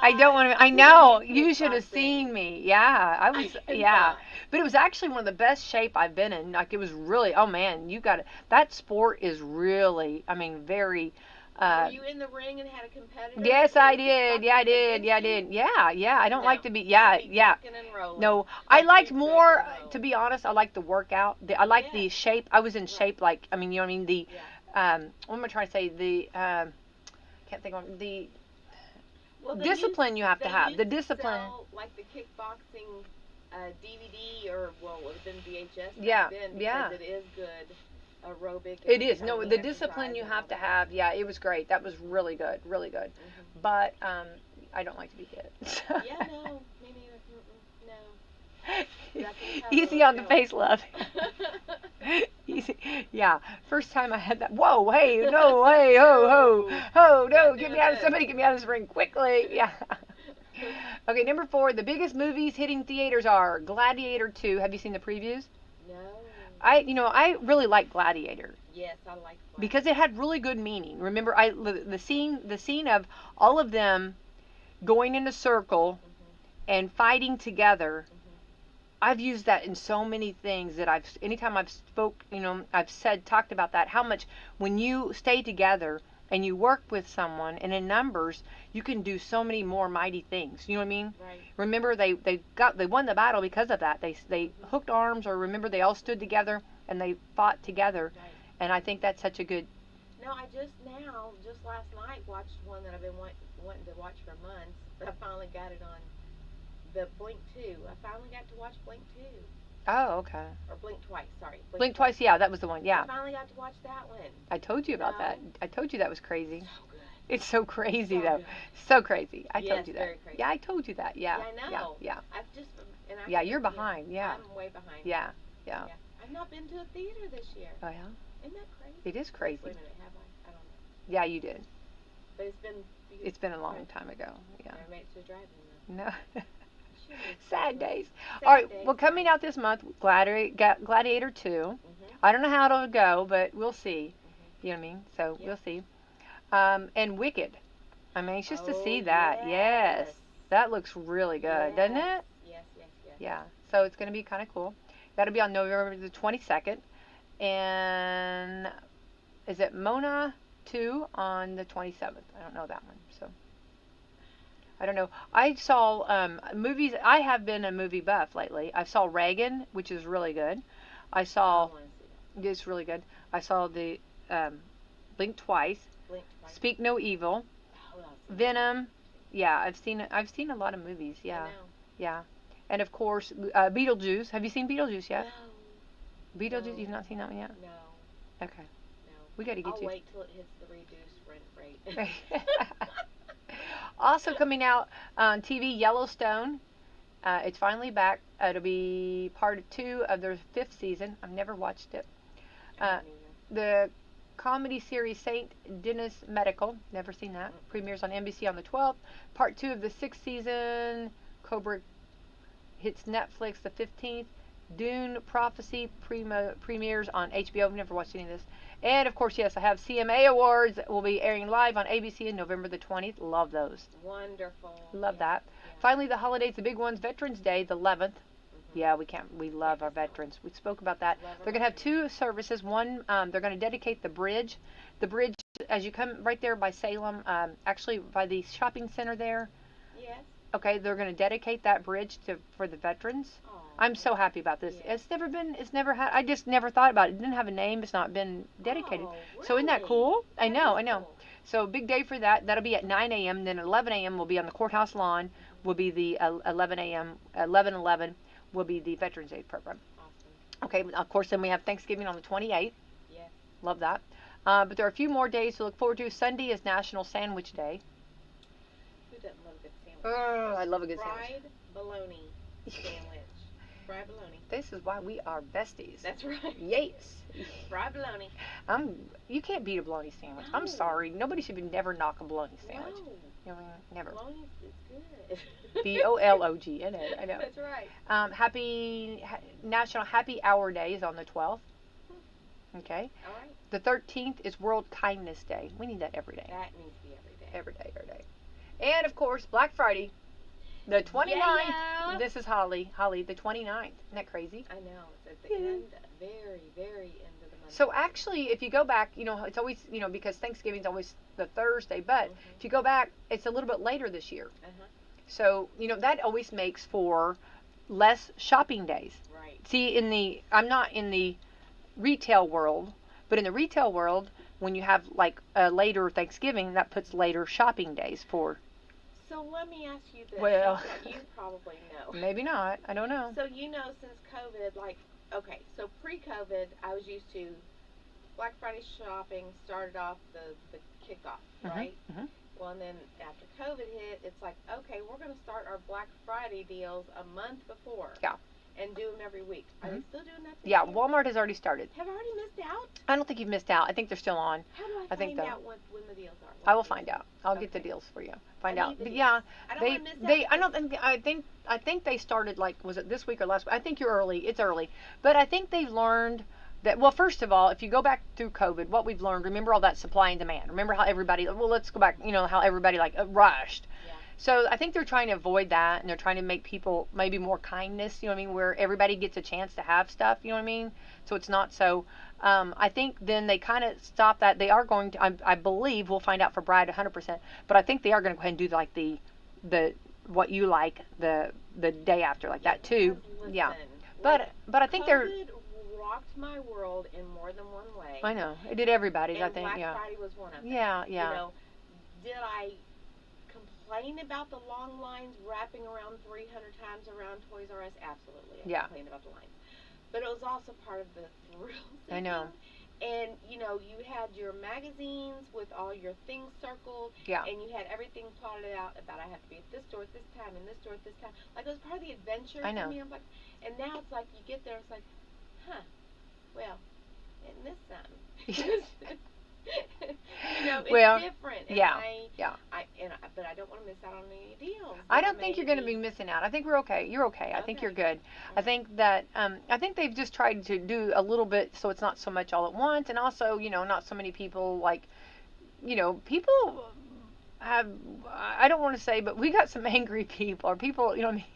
I don't want to. I know. You should have seen me. Yeah, I was. Yeah, but it was actually one of the best shape I've been in. Like it was really. Oh man, you got it. That sport is really. I mean, very. Were you in the ring and had a competitor? Yes, I did. Yeah, I did. Yeah, I did. Yeah. I don't like to be. Yeah. No, I liked more. To be honest, I like the workout. I like the shape. I was in shape. Like I mean, you know what I mean. The what am I trying to say? The can't think of the Well, discipline you have to have. The discipline. Sell, like the kickboxing DVD or it would have been VHS Yeah, then because yeah. it is good aerobic. It is. No, the discipline you have to have. Yeah, it was great. That was really good, really good. Mm-hmm. But I don't like to be hit. Yeah, no, me neither. No. Easy on the face, love. Easy. Yeah. First time I had that. Whoa, hey, no, hey, ho, ho, ho, no, get me out of somebody, get me out of this ring quickly. Yeah. Okay, number 4. The biggest movies hitting theaters are Gladiator 2. Have you seen the previews? No. I really like Gladiator. Yes, I like Gladiator. Because it had really good meaning. Remember, the scene of all of them going in a circle and fighting together. I've used that in so many things that anytime I've talked about that, how much when you stay together and you work with someone and in numbers, you can do so many more mighty things. You know what I mean? Right. Remember, they won the battle because of that. They hooked arms, or remember, they all stood together and they fought together. Right. And I think that's such a good. No, I just last night watched one that I've been wanting to watch for months, but I finally got it on the Blink 2. I finally got to watch Blink 2. Oh, okay. Or Blink Twice, sorry. Blink Twice, yeah, that was the one, yeah. I finally got to watch that one. I told you about that. I told you that was crazy. So good. It's so crazy, So though. good. So crazy. I told Yes, you that. very crazy. Yeah, I told you that. Yeah. Yeah, I know. Yeah. I've just and I Yeah, you're behind. Yeah. I'm way behind. Yeah. Yeah. I've not been to a theater this year. Oh, yeah? Isn't that crazy? It is crazy. Wait a minute, have I? I don't know. Yeah, you did. But it's been. It's been a long time ago. Yeah. I made it to a drive-in though. No. Should have. Sad days. Sad All right. days. Well, coming out this month, Gladiator 2. Mhm. I don't know how it'll go, but we'll see. You know what I mean? So Yeah. we'll see. And Wicked. I'm anxious to see Oh, that. Yes. yes. That looks really good, doesn't it? Yes, yes, yes. Yeah. So it's going to be kind of cool. That'll be on November the 22nd. And is it Mona 2 on the 27th? I don't know that one. So I don't know. I saw movies. I have been a movie buff lately. I saw Reagan, which is really good. I saw. I wanna see that. It's really good. I saw the Blink Twice. Blink Twice. Speak No Evil. Oh, that's Venom. Yeah, I've seen a lot of movies. I Yeah, know. yeah. And of course, Beetlejuice. Have you seen Beetlejuice yet? No, Beetlejuice. No. You've not seen that one yet? no, Okay. no. We got to get I'll you. wait till it hits the reduced rent rate. Also coming out on TV, Yellowstone. It's finally back. It'll be part 2 of their 5th season. I've never watched it. The comedy series Saint Denis Medical. Never seen that. Premieres on NBC on the 12th. Part 2 of the 6th season. Cobra hits Netflix the 15th. Dune Prophecy premieres on HBO. I've never watched any of this. And of course, yes, I have CMA Awards will be airing live on ABC on November the 20th. Love those. Wonderful. Love that. Yeah. Finally, the holidays, the big ones, Veterans Day, the 11th. Yeah, we love our veterans. We spoke about that. They're going to have 2 services. One, they're going to dedicate the bridge. The bridge, as you come right there by Salem, actually by the shopping center there. Yes. Okay, they're going to dedicate that bridge for the veterans. Aw. I'm so happy about this. Yeah. It's never had, I just never thought about it. It didn't have a name. It's not been dedicated. Oh, So isn't that really? cool? I That know. is cool. So big day for that. That'll be at 9 a.m. Then 11 a.m. will be on the courthouse lawn. Will be the 11 a.m. 11:11 will be the Veterans Day program. Awesome. Okay. Of course, then we have Thanksgiving on the 28th. Yes. Love that. But there are a few more days to look forward to. Sunday is National Sandwich Day. Who doesn't love a good sandwich? Oh, I love a good sandwich. Fried bologna sandwich. Fried bologna. This is why we are besties. That's right. Yes. Fried bologna. You can't beat a bologna sandwich. No. I'm sorry. Nobody should never knock a bologna sandwich. No. You know what I mean? Never. Bologna is good. Bologna. I know. That's right. National Happy Hour Day is on the 12th. Okay. All right. The 13th is World Kindness Day. We need that every day. That needs to be every day. Every day, every day. And of course, Black Friday, the 29th. Yeah. This is Holly, the 29th. Isn't that crazy? I know. It's at the end, very, very end of the month. So actually, if you go back, it's always, because Thanksgiving's always the Thursday, but if you go back, it's a little bit later this year. Uh-huh. So, that always makes for less shopping days. Right. See, I'm not in the retail world, but in the retail world, when you have like a later Thanksgiving, that puts later shopping days for. So let me ask you this. Well, you probably know. Maybe not. I don't know. So since COVID, like, okay, so pre-COVID, I was used to Black Friday shopping started off the kickoff, right? Mm-hmm. Well, and then after COVID hit, it's like, okay, we're going to start our Black Friday deals a month before. Yeah. And do them every week. Are they still doing that? Yeah, Walmart has already started. Have I already missed out? I don't think you've missed out. I think they're still on. How do I find out when the deals are? I will find out. I'll get the deals for you. Find out. But yeah, I don't want to miss out. I don't think I think they started like, was it this week or last week? I think you're early. It's early. But I think they've learned that, well, first of all, if you go back through COVID, what we've learned, remember all that supply and demand. Remember how everybody, well, let's go back, how everybody like rushed. Yeah. So I think they're trying to avoid that, and they're trying to make people maybe more kindness, where everybody gets a chance to have stuff, so it's not so. I think then they kind of stop that. They are going to, I believe, we'll find out for Bride 100%, but I think they are going to go ahead and do like the what you like the day after, like that too. Listen, yeah. But I think they're. COVID rocked my world in more than one way. I know it did everybody's. And I think. Black Yeah. Friday was one of them. Yeah. Yeah. Did I complain about the long lines wrapping around 300 times around Toys R Us? Absolutely. I complained about the lines. But it was also part of the thrill. I know. And, you had your magazines with all your things circled. Yeah. And you had everything plotted out about I have to be at this store at this time and this store at this time. Like, it was part of the adventure I know. for me. I'm like, and now it's like you get there, it's like, huh, well, and this something. It's different. And but I don't want to miss out on any deals. I don't think you're going to be missing out. I think we're okay. You're okay. I think you're good. I think that I think they've just tried to do a little bit so it's not so much all at once, and also not so many people like people have, I don't want to say, but we got some angry people or people, You think?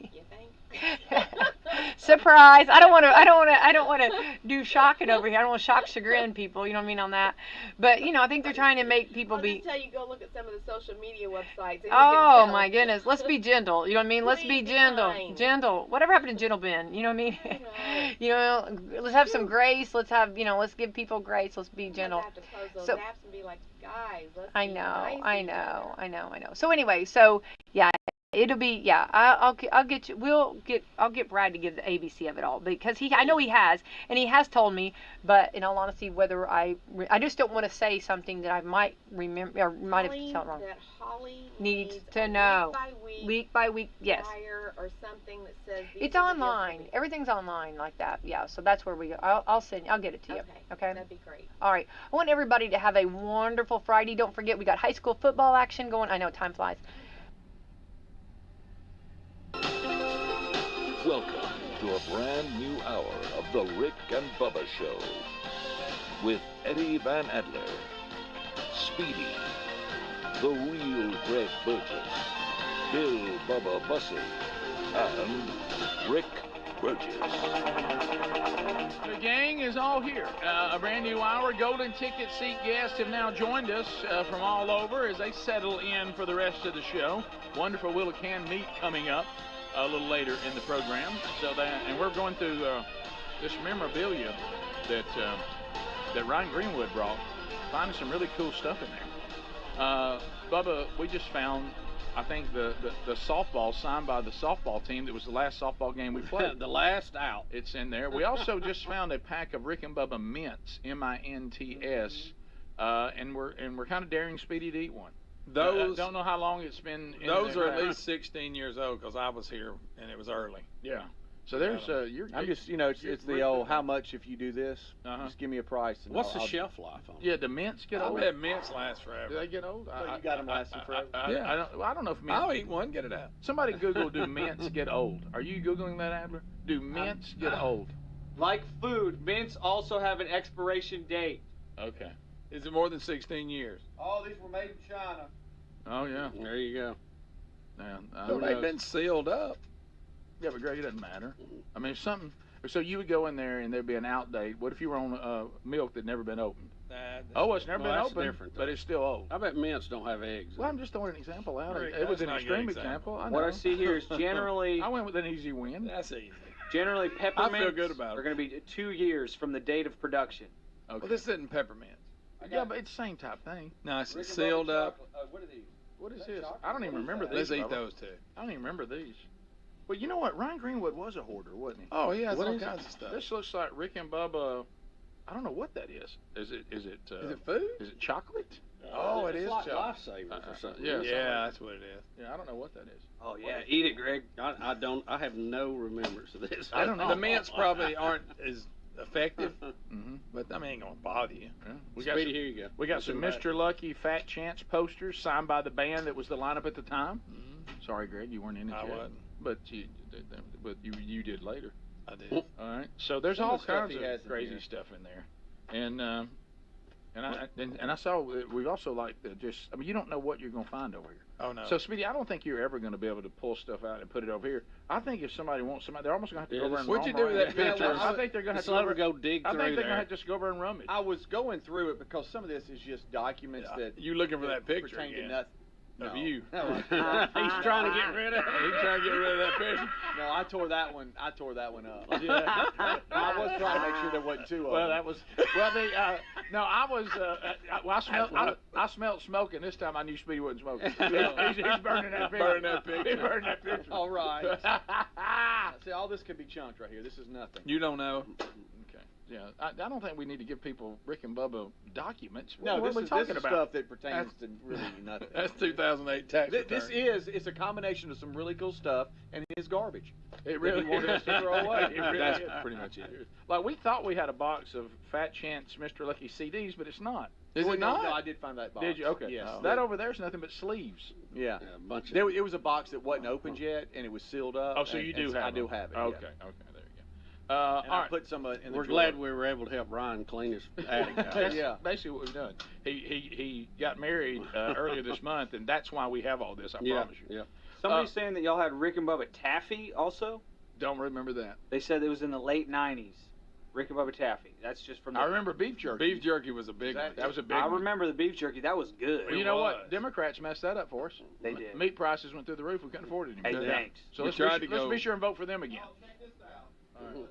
Surprise! I don't want to do shocking over here. I don't want to shock, chagrin people. You know what I mean on that. But I think they're trying to make people I'll be. just tell you, go look at some of the social media websites. And Oh my goodness! Let's be gentle. You know what I mean? Let's be Please be gentle. kind. Gentle. Whatever happened to gentle Ben? You know what I mean? Let's have some grace. Let's have let's give people grace. Let's be gentle. I have to close those So- apps and be like, guys, let's I be know, nice I to each know, other. I know, I know. So anyway, yeah, it'll be I'll get you. I'll get Brad to give the ABC of it all because I know he has, and he has told me. But in all honesty, whether I just don't want to say something that I might remember or might have Holly, felt wrong. that Holly Needs to a know. week by Week, yes. flyer or something that says these It's are the deals online. for me. Everything's online like that. Yeah. So that's where we go. I'll get it to you. Okay. That'd be great. All right. I want everybody to have a wonderful Friday. Don't forget we got high school football action going. I know time flies. Welcome to a brand new hour of the Rick and Bubba Show with Eddie Van Adler, Speedy, the real Greg Burgess, Bill Bubba Bussey, and Rick Burgess. The gang is all here. A brand new hour. Golden ticket seat guests have now joined us from all over as they settle in for the rest of the show. Wonderful Wheel of Can meet coming up a little later in the program. And we're going through this memorabilia that Ryan Greenwood brought, finding some really cool stuff in there. Bubba, we just found, I think, the softball signed by the softball team that was the last softball game we played. The last out. It's in there. We also just found a pack of Rick and Bubba mints, M-I-N-T-S, and we're kind of daring Speedy to eat one. Those don't know how long it's been. Those are at least 16 years old because I was here and it was early. Yeah. So there's you're. I'm just it's the old how much if you do this. Just give me a price. And What's the shelf life on? Yeah, the mints get I old. bet mints last forever. Do they get old? You got them lasting forever. Yeah. I don't know if mints. I'll eat one. Get it out. Somebody Google, do mints get old? Are you Googling that, Adler? Do mints get old? Like food, mints also have an expiration date. Okay. Is it more than 16 years? All these were made in China. Oh yeah. There you go. Yeah. So they've been sealed up. Yeah, but Greg, it doesn't matter. I mean, something. So you would go in there and there'd be an outdate. What if you were on milk that'd never been opened? It's never been opened, but it's still old. I bet mints don't have eggs. Well, I'm just throwing an example out. Rick, It was that's an not a good extreme example. example. I What know. I see here is generally I went with an easy win. That's easy. generally peppermints good about it. are going to be 2 years from the date of production. Okay. Well, this isn't peppermint. Yeah, but it's the same type thing. No, it's sealed up. What are these? What is this? I don't even remember these. Let's eat Bubba. those two. I don't even remember these. Well, you know what? Ryan Greenwood was a hoarder, wasn't he? Oh, he has What all is kinds it? of stuff. This looks like Rick and Bubba. I don't know what that is. Is it? Is it food? Is it chocolate? Oh, it is like chocolate. Lifesavers or something. Yeah, That's what it is. Yeah, I don't know what that is. Oh yeah, eat it, Greg. I don't. I have no remembrance of this. I don't know. The mints probably aren't as effective, Mm-hmm. but I mean, ain't gonna bother you. Yeah. Speedy, here you go. We got some Mr. Lucky Fat Chance posters signed by the band that was the lineup at the time. Mm-hmm. Sorry, Greg, you weren't in it I yet. wasn't. But you did later. I did. All right. So there's Some all of the stuff kinds he has of in crazy here. stuff in there, and I saw we also like the just. I mean, you don't know what you're gonna find over here. Oh no. So Speedy, I don't think you're ever gonna be able to pull stuff out and put it over here. I think if somebody wants somebody, they're almost gonna have to go over and What'd you roam do with around. that picture? I think they're gonna have Just let to her go dig I through think they're there. gonna have to just go over and rummage. I was going through it because some of this is just documents that You looking for that picture pertain to again? nothing. Of No. you. No, He's trying to get rid of it. He's trying to get rid of that picture. no, I tore that one up. Yeah. I was trying to make sure there wasn't two of Well, them. that was no. I was. I smelled smoking. This time I knew Speedy wasn't smoking. He's burning that picture. Burning that picture. He's burning that picture. All right. See, all this could be chunked right here. This is nothing. You don't know. Okay. Yeah. I don't think we need to give people Rick and Bubba documents. No, what are we talking this is about? stuff that pertains to really nothing. That's 2008 tax return. It's a combination of some really cool stuff and his garbage. It really He wanted us to throw away. It really That's is. pretty much it. Like we thought we had a box of Fat Chance Mr. Lucky CDs, but it's not. Is Oh, it no, not? No, I did find that box. Did you? Okay. Yes. That over there's nothing but sleeves. Yeah. Yeah, a bunch of. It was a box that wasn't opened yet, and it was sealed up. Oh, so and- you do and have I do them. have it. Okay. Yeah. Okay. There you go. And All I right. put some in the We're drawer. glad we were able to help Ryan clean his attic out. That's Yeah. basically what we've done. He got married earlier this month, and that's why we have all this. I Yeah, promise you. yeah. Somebody's saying that y'all had Rick and Bubba Taffy also. Don't remember that. They said it was in the late '90s. Rick and Bubba Taffy. That's just from. I remember beef jerky. Beef jerky was a big one. That was a big I one. remember the beef jerky. That was good. Well, you know what? Democrats messed that up for us. They did. Meat prices went through the roof. We couldn't afford it Hey, anymore. thanks. So We let's tried to let's go- be sure and vote for them again. Check this out.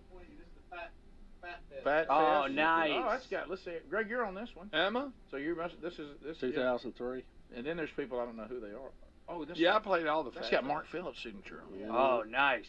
Fat Oh, Fest. nice. Oh, that's got. Let's see. Greg, you're on this one. Emma? So you must. This is. 2003. And then there's people I don't know who they are. Oh, this. Yeah, I played all the That's Fat got Mark Phillips' signature on it. Oh, nice.